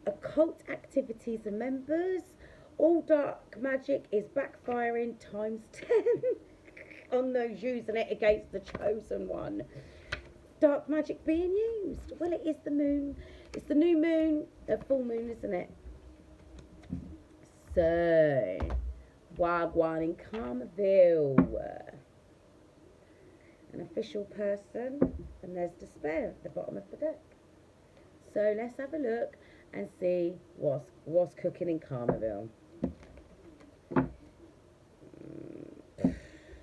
S1: Occult activities and members. All dark magic is backfiring times 10 on those using it against the chosen one. Dark magic being used. Well, it is the moon. It's the new moon, the full moon, isn't it? So, Wagwan in Karmaville. An official person, and there's despair at the bottom of the deck. So let's have a look and see what's cooking in Karmaville.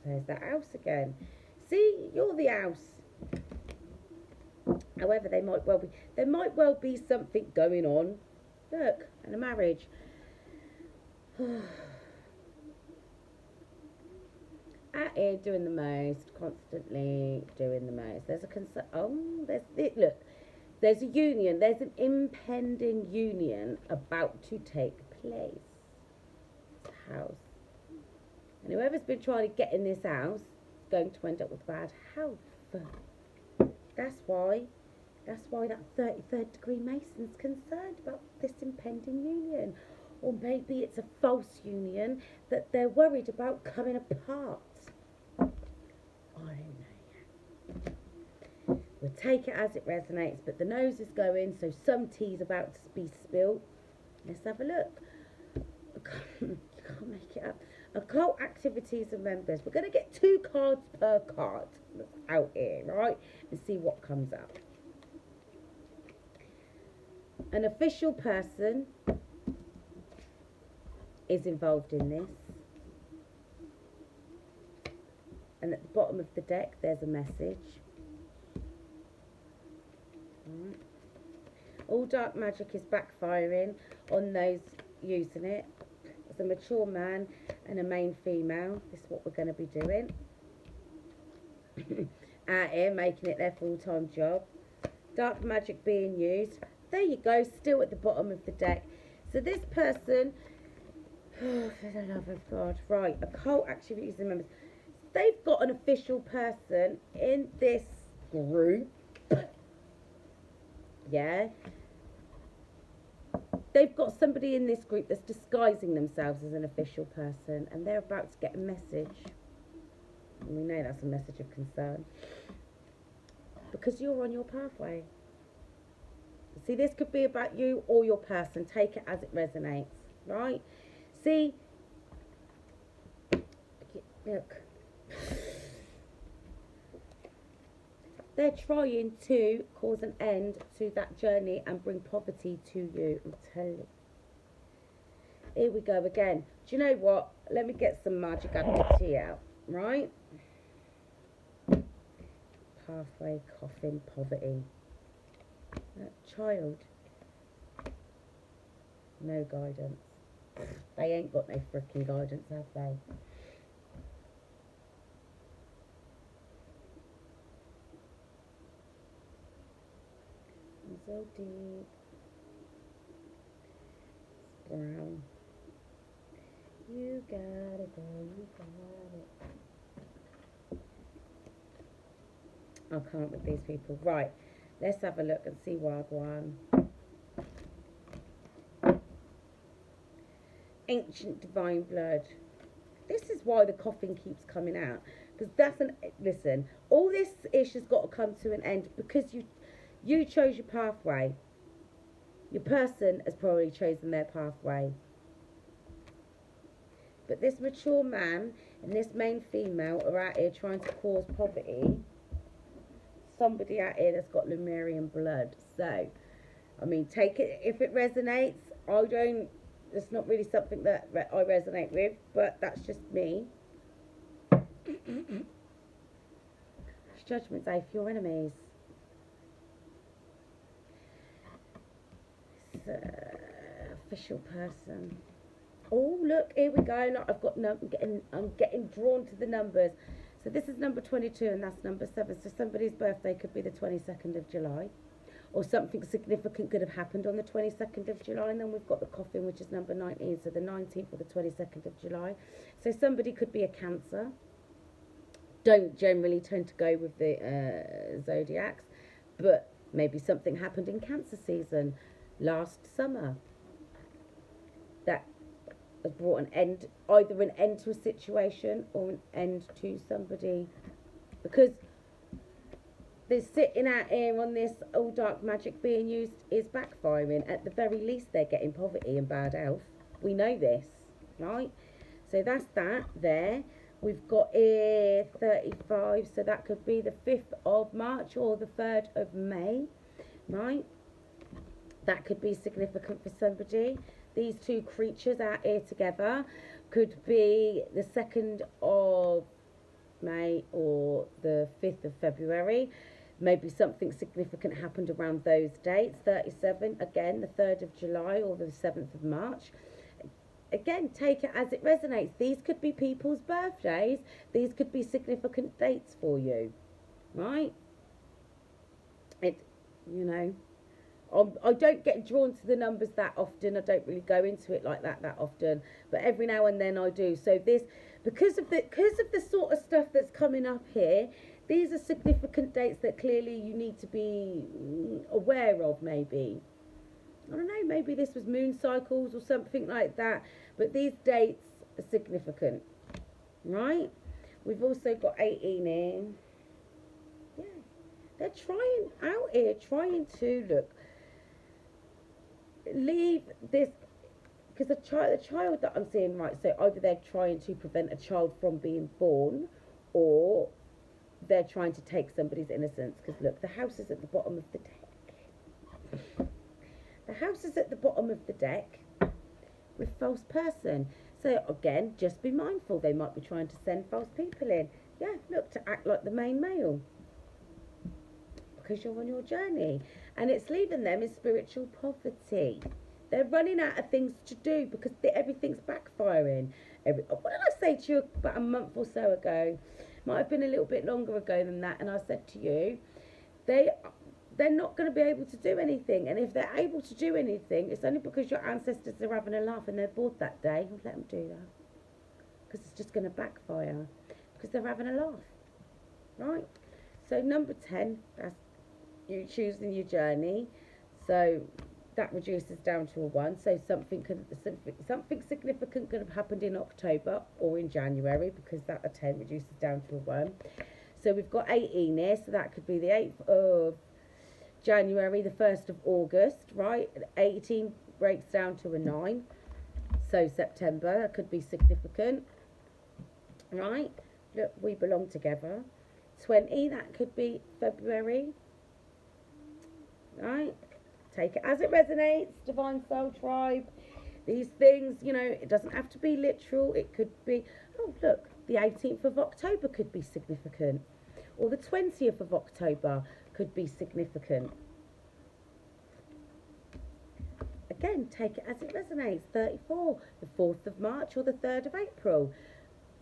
S1: There's that house again. See, you're the house. However, there might well be something going on. Look, and a marriage. Out here doing the most, constantly doing the most. There's a concern. Oh, there's it. Look, there's a union. There's an impending union about to take place. house. And whoever's been trying to get in this house is going to end up with bad health. That's why that 33rd degree Mason's concerned about this impending union. Or maybe it's a false union that they're worried about coming apart. I don't know. We'll take it as it resonates, but the nose is going, so some tea's about to be spilt. Let's have a look. You can't make it up. Occult activities and members. We're going to get 2 cards per card out here, right? And see what comes up. An official person is involved in this. And at the bottom of the deck, there's a message. Right. All dark magic is backfiring on those using it. It's a mature man and a main female. This is what we're going to be doing. Out here, making it their full-time job. Dark magic being used. There you go, still at the bottom of the deck. So this person, oh, for the love of God, right, occult activities and members. They've got an official person in this group. Yeah. They've got somebody in this group that's disguising themselves as an official person, and they're about to get a message. And we know that's a message of concern. Because you're on your pathway. See, this could be about you or your person. Take it as it resonates, right? See, look. They're trying to cause an end to that journey and bring poverty to you. I'm telling you. Here we go again. Do you know what? Let me get some magic tea out, right? Pathway, coffin, poverty. Child. No guidance. They ain't got no freaking guidance, have they? So deep. It's brown. You got it, girl, you got it. I can't with these people. Right, let's have a look and see Wagwan. Ancient divine blood. This is why the coffin keeps coming out. Because that's listen, all this ish has got to come to an end because you chose your pathway. Your person has probably chosen their pathway. But this mature man and this main female are out here trying to cause poverty. Somebody out here that's got Lemurian blood. So, I mean, take it if it resonates. It's not really something that I resonate with, but that's just me. It's Judgment Day for your enemies. Official person. Oh, look, here we go. Look, I'm getting drawn to the numbers. So this is number 22 and that's number 7. So somebody's birthday could be the 22nd of July. Or something significant could have happened on the 22nd of July. And then we've got the coffin, which is number 19. So the 19th or the 22nd of July. So somebody could be a Cancer. Don't generally tend to go with the zodiacs. But maybe something happened in Cancer season last summer that has brought an end, either an end to a situation or an end to somebody, because they're sitting out here on this all dark magic being used is backfiring. At the very least they're getting poverty and bad health. We know this, right? So that's that there. We've got here 35, so that could be the 5th of March or the 3rd of May, right? That could be significant for somebody. These two creatures out here together could be the 2nd of May or the 5th of February. Maybe something significant happened around those dates. 37, again, the 3rd of July or the 7th of March. Again, take it as it resonates. These could be people's birthdays. These could be significant dates for you, right? You know, I don't get drawn to the numbers that often. I don't really go into it like that often, but every now and then I do. So this, because of the sort of stuff that's coming up here, these are significant dates that clearly you need to be aware of. Maybe, I don't know, maybe this was moon cycles or something like that, but these dates are significant, right? We've also got 18 here. Yeah, they're trying out here, trying to look, leave this, because the child that I'm seeing, right, so either they're trying to prevent a child from being born, or they're trying to take somebody's innocence. Because look, the house is at the bottom of the deck. The house is at the bottom of the deck with false person. So again, just be mindful, they might be trying to send false people in. Yeah, look, to act like the main male, because you're on your journey, and it's leaving them in spiritual poverty. They're running out of things to do because everything's backfiring. What did I say to you about a month or so ago? Might have been a little bit longer ago than that, and I said to you, they're not going to be able to do anything, and if they're able to do anything, it's only because your ancestors are having a laugh and they're bored that day. Let them do that, because it's just going to backfire, because they're having a laugh, right? So number 10, that's you choosing your journey. So that reduces down to a 1. So something significant could have happened in October or in January, because that a 10 reduces down to a 1. So we've got 18 here, so that could be the 8th of January, the 1st of August, right? 18 breaks down to a 9. So September, that could be significant, right? Look, we belong together. 20, that could be February, right? Take it as it resonates, Divine Soul Tribe. These things, you know, it doesn't have to be literal. It could be, oh look, the 18th of October could be significant, or the 20th of October could be significant. Again, take it as it resonates. 34, the 4th of March or the 3rd of April.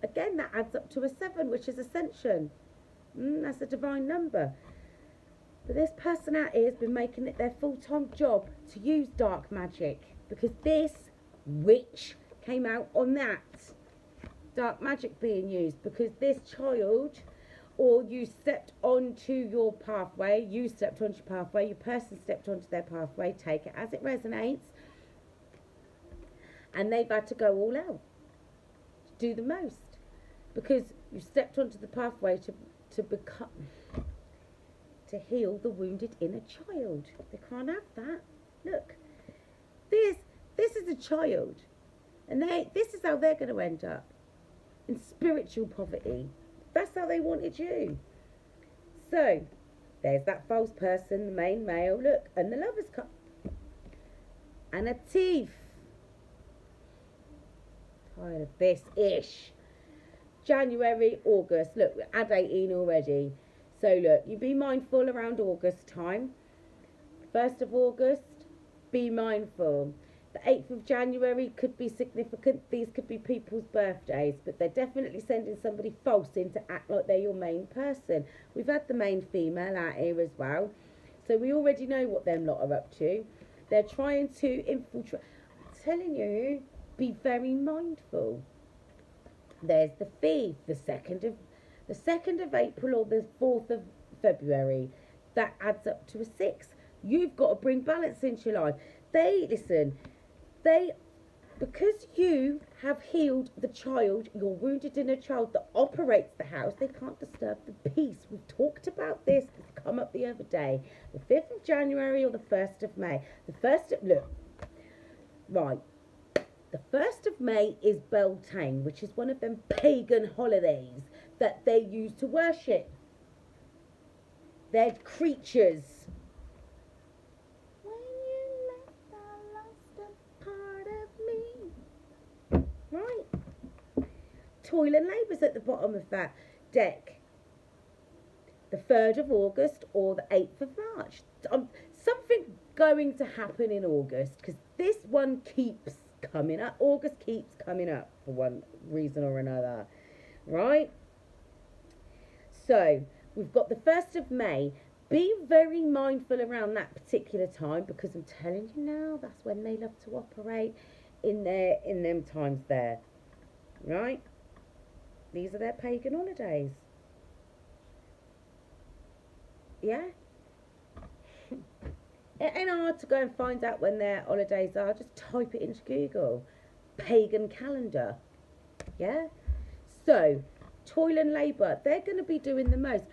S1: Again, that adds up to a 7, which is ascension. That's a divine number. But this person out here has been making it their full-time job to use dark magic, because this witch came out on that. Dark magic being used, because this child, or you stepped onto your pathway, your person stepped onto their pathway, take it as it resonates, and they've had to go all out to do the most, because you stepped onto the pathway to become, to heal the wounded inner child. They can't have that. Look, this is a child, and this is how they're going to end up, in spiritual poverty. That's how they wanted you. So there's that false person, the main male, look, and the Lover's Cup, and a thief. Tired of this ish. January, August, look, we're at 18 already. So look, you be mindful around August time. 1st of August, be mindful. The 8th of January could be significant. These could be people's birthdays, but they're definitely sending somebody false in to act like they're your main person. We've had the main female out here as well, so we already know what them lot are up to. They're trying to infiltrate. I'm telling you, be very mindful. There's the thief, the 2nd of April or the 4th of February. That adds up to a 6. You've got to bring balance into your life. Because you have healed the child, your wounded inner child that operates the house, they can't disturb the peace. We've talked about this. It's come up the other day. The 5th of January or the 1st of May. The 1st of May is Beltane, which is one of them pagan holidays that they use to worship their creatures. When you left, I lost a part of me. Right. Toil and labour's at the bottom of that deck. The 3rd of August or the 8th of March. Something going to happen in August, because this one keeps coming up. August keeps coming up for one reason or another, right? So we've got the 1st of May. Be very mindful around that particular time, because I'm telling you now, that's when they love to operate in them times there, right? These are their pagan holidays. Yeah. It ain't hard to go and find out when their holidays are. Just type it into Google. Pagan calendar. Yeah. So, toil and labour, they're going to be doing the most.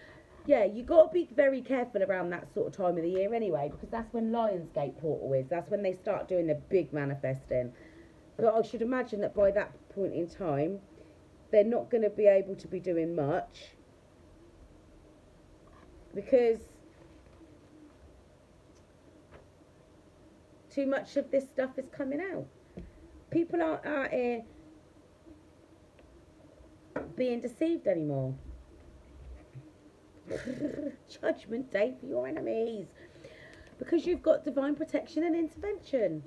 S1: Yeah, you got to be very careful around that sort of time of the year anyway, because that's when Lionsgate portal is. That's when they start doing the big manifesting. But I should imagine that by that point in time, they're not going to be able to be doing much, because too much of this stuff is coming out. People aren't out here being deceived anymore. Judgment Day for your enemies, because you've got divine protection and intervention.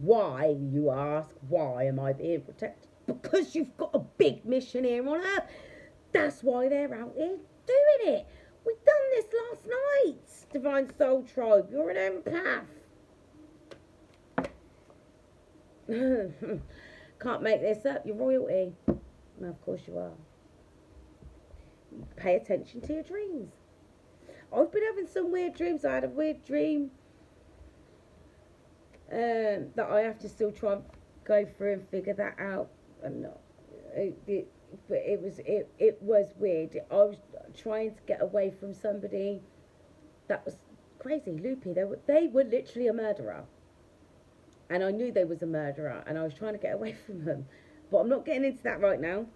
S1: Why, you ask? Why am I being protected? Because you've got a big mission here on earth. That's why they're out here doing it. We done this last night. Divine Soul Tribe, you're an empath. Can't make this up. You're royalty. No, of course you are. Pay attention to your dreams. I've been having some weird dreams. I had a weird dream that I have to still try and go through and figure that out. And it was weird. I was trying to get away from somebody that was crazy, loopy. They were literally a murderer, and I knew they was a murderer, and I was trying to get away from them. But I'm not getting into that right now.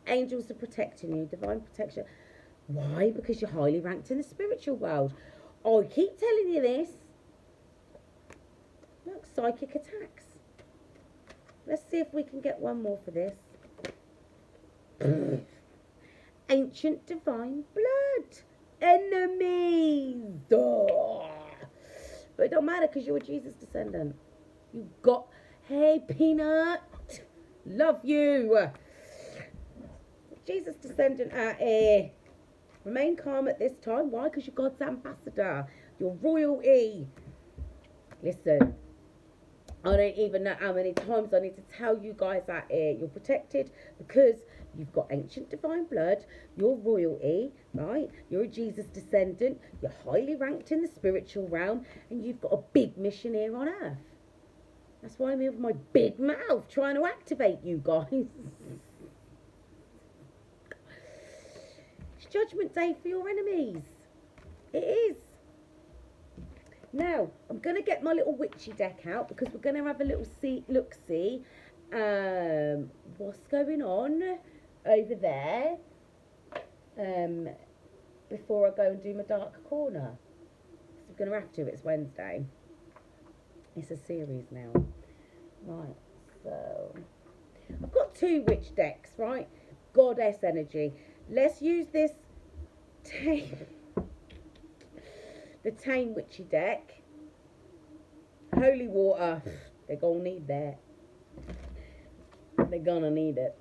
S1: Angels are protecting you, divine protection. Why? Because you're highly ranked in the spiritual world. I keep telling you this. Look, psychic attacks. Let's see if we can get one more for this. Ancient divine blood. Enemies. Oh. But it don't matter, because you're a Jesus descendant. You got, hey, Peanut. Love you. Jesus descendant out here. Remain calm at this time. Why? Because you're God's ambassador. You're royalty. Listen, I don't even know how many times I need to tell you guys out here. You're protected because you've got ancient divine blood. You're royalty, right? You're a Jesus descendant. You're highly ranked in the spiritual realm. And you've got a big mission here on earth. That's why I'm here with my big mouth trying to activate you guys. Judgment Day for your enemies. It is. Now, I'm going to get my little witchy deck out, because we're going to have a little look-see. What's going on over there before I go and do my dark corner. So I'm going to have to. It's Wednesday. It's a series now. Right, so I've got two witch decks, right? Goddess energy. Let's use this the Tame Witchy deck. Holy water. They're going to need that. They're going to need it.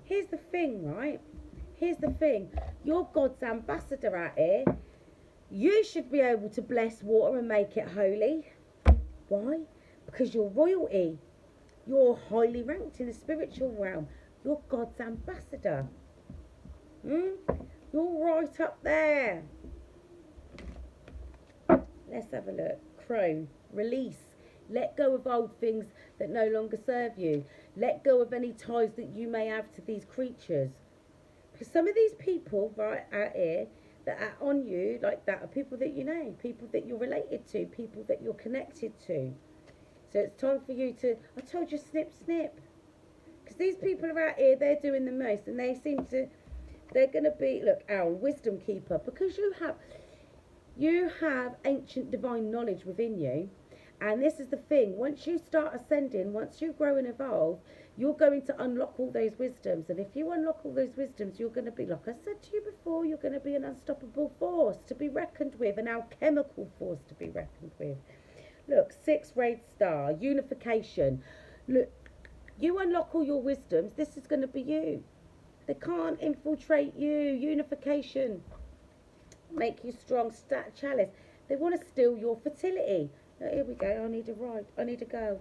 S1: Here's the thing, right? Here's the thing. You're God's ambassador out here. You should be able to bless water and make it holy. Why? Because you're royalty. You're highly ranked in the spiritual realm. You're God's ambassador. You're right up there. Let's have a look. Crone. Release. Let go of old things that no longer serve you. Let go of any ties that you may have to these creatures. Because some of these people right out here that are on you like that are people that you know, people that you're related to, people that you're connected to. So it's time for you to, I told you, snip, snip. Because these people are out here, they're doing the most, and they seem to, they're going to be, look, Owl, wisdom keeper, because you have ancient divine knowledge within you. And this is the thing, once you start ascending, once you grow and evolve, you're going to unlock all those wisdoms. And if you unlock all those wisdoms, you're going to be, like I said to you before, you're going to be an unstoppable force to be reckoned with, an alchemical force to be reckoned with. Look, 6-rayed star, unification. Look, you unlock all your wisdoms, this is going to be you. They can't infiltrate you. Unification. Make you strong. Chalice. They want to steal your fertility. Now, here we go. I need a ride. I need a go.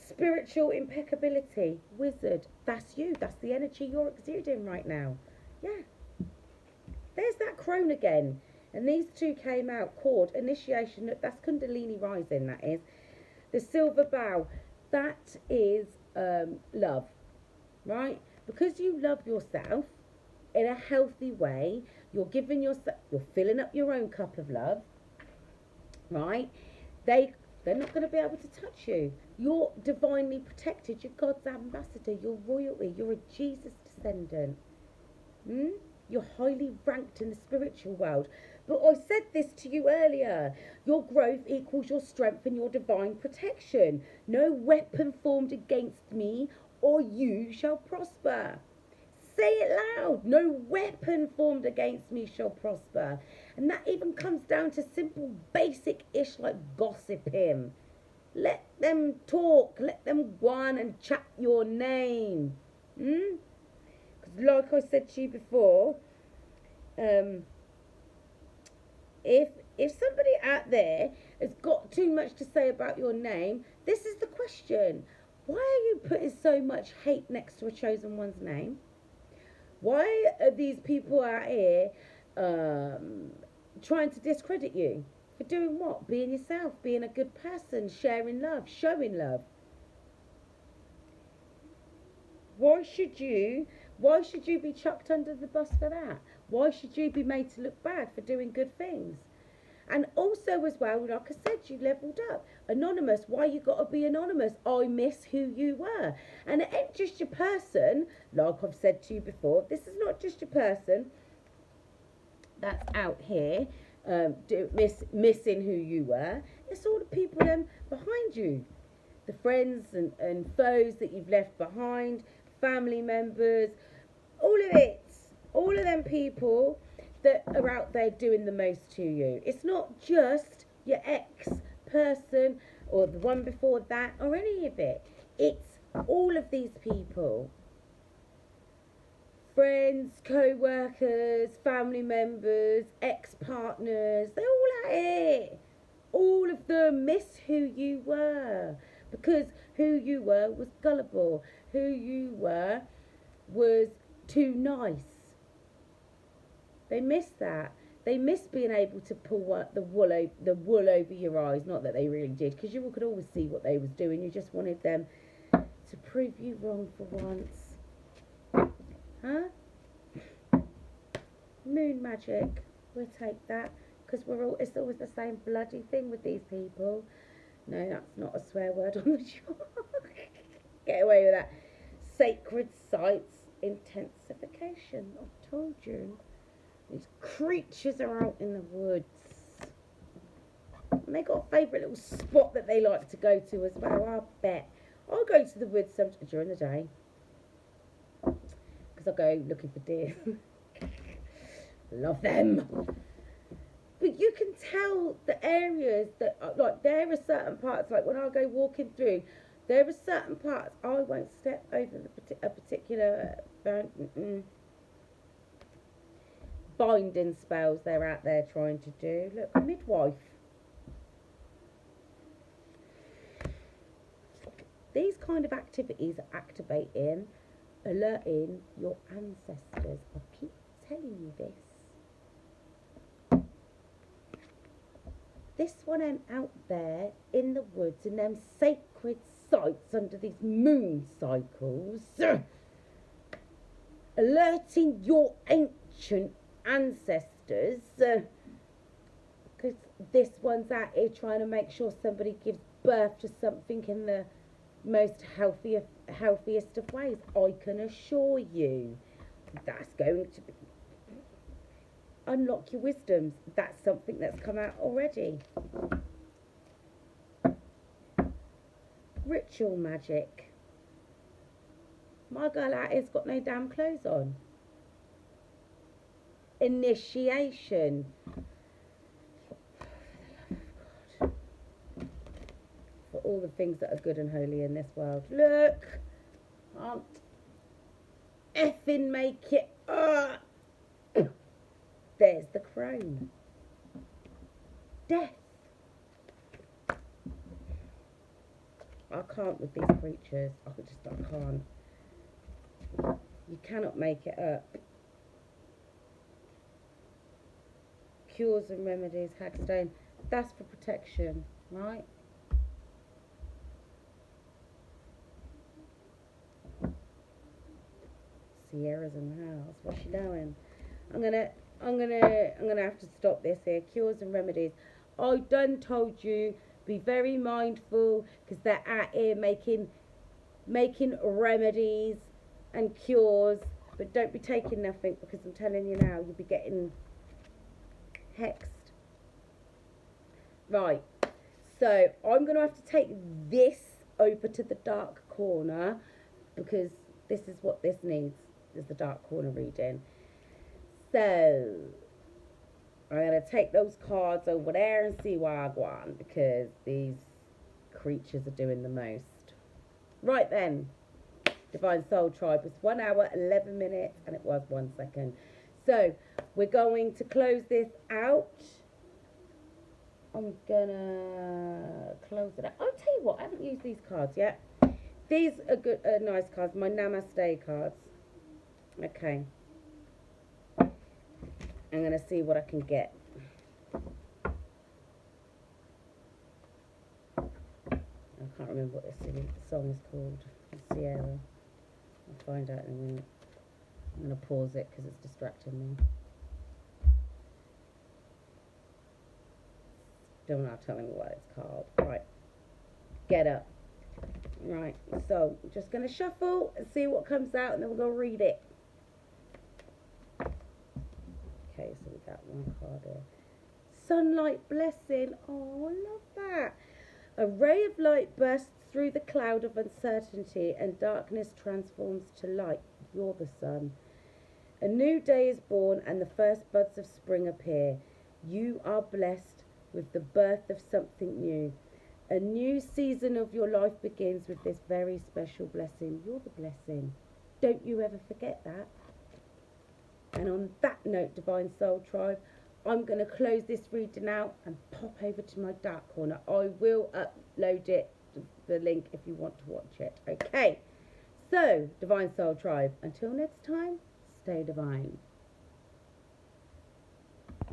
S1: Spiritual impeccability. Wizard. That's you. That's the energy you're exuding right now. Yeah. There's that crone again. And these two came out. Cord. Initiation. That's Kundalini rising, that is. The silver bow. That is love. Right? Because you love yourself in a healthy way, you're giving yourself, you're filling up your own cup of love, right? They're not going to be able to touch you. You're divinely protected. You're God's ambassador. You're royalty. You're a Jesus descendant. You're highly ranked in the spiritual world. But I said this to you earlier. Your growth equals your strength and your divine protection. No weapon formed against me or you shall prosper. Say it loud. No weapon formed against me shall prosper. And that even comes down to simple basic-ish like gossiping. Let them talk. Let them go on and chat your name. Because like I said to you before, if somebody out there has got too much to say about your name, this is the question. Why are you putting so much hate next to a chosen one's name? Why are these people out here trying to discredit you? For doing what? Being yourself, being a good person, sharing love, showing love. Why should you be chucked under the bus for that? Why should you be made to look bad for doing good things? And also as well, like I said, you leveled up. Anonymous, why you got to be anonymous? I miss who you were. And it ain't just your person, like I've said to you before. This is not just your person that's out here missing who you were. It's all the people behind you. The friends and foes that you've left behind, family members, all of it. All of them people that are out there doing the most to you. It's not just your ex-person or the one before that or any of it. It's all of these people. Friends, co-workers, family members, ex-partners, they're all at it. All of them miss who you were. Because who you were was gullible. Who you were was too nice. They miss that. They miss being able to pull the wool over your eyes. Not that they really did, because you could always see what they was doing. You just wanted them to prove you wrong for once. Huh? Moon magic. We'll take that, because it's always the same bloody thing with these people. No, that's not a swear word on the show. Get away with that. Sacred sites intensification. I told you. These creatures are out in the woods. And they got a favourite little spot that they like to go to as well, I bet. I'll go to the woods during the day. Because I go looking for deer. Love them. But you can tell the areas that, like, there are certain parts, like when I go walking through, there are certain parts I won't step over a particular binding spells they're out there trying to do. Look, a midwife. These kind of activities are activating, alerting your ancestors. I keep telling you this. This one ain't out there in the woods in them sacred sites under these moon cycles, alerting your ancient ancestors, because this one's out here trying to make sure somebody gives birth to something in the most healthiest of ways. I can assure you that's going to be unlock your wisdoms. That's something that's come out already. Ritual magic. My girl out here's got no damn clothes on. Initiation. For all the things that are good and holy in this world. Look. effing make it up. There's the crone. Death. I can't with these creatures. I can't. You cannot make it up. Cures and remedies, Hagstone. That's for protection, right? Sierra's in the house. What's she doing? I'm gonna have to stop this here. Cures and remedies. I done told you, be very mindful, because they're out here making remedies and cures, but don't be taking nothing, because I'm telling you now, you'll be getting hexed. Right, so I'm gonna have to take this over to the dark corner, because this is what this needs, is the dark corner reading. So I'm gonna take those cards over there and see where I go on, because these creatures are doing the most. Right then, Divine Soul Tribe was 1 hour 11 minutes and it was 1 second. So we're going to close this out. I'm gonna close it out. I'll tell you what, I haven't used these cards yet. These are good, nice cards, my Namaste cards. Okay. I'm gonna see what I can get. I can't remember what this song is called. Sierra. I'll find out in a minute. I'm going to pause it because it's distracting me. Don't know, telling me what it's called. Right. Get up. Right. So, I'm just going to shuffle and see what comes out, and then we're going to read it. Okay, so we got one card here. Sunlight blessing. Oh, I love that. A ray of light bursts through the cloud of uncertainty, and darkness transforms to light. You're the sun. A new day is born, and the first buds of spring appear. You are blessed with the birth of something new. A new season of your life begins with this very special blessing. You're the blessing. Don't you ever forget that. And on that note, Divine Soul Tribe, I'm going to close this reading out and pop over to my dark corner. I will upload it, the link, if you want to watch it. Okay, so Divine Soul Tribe, until next time, stay divine.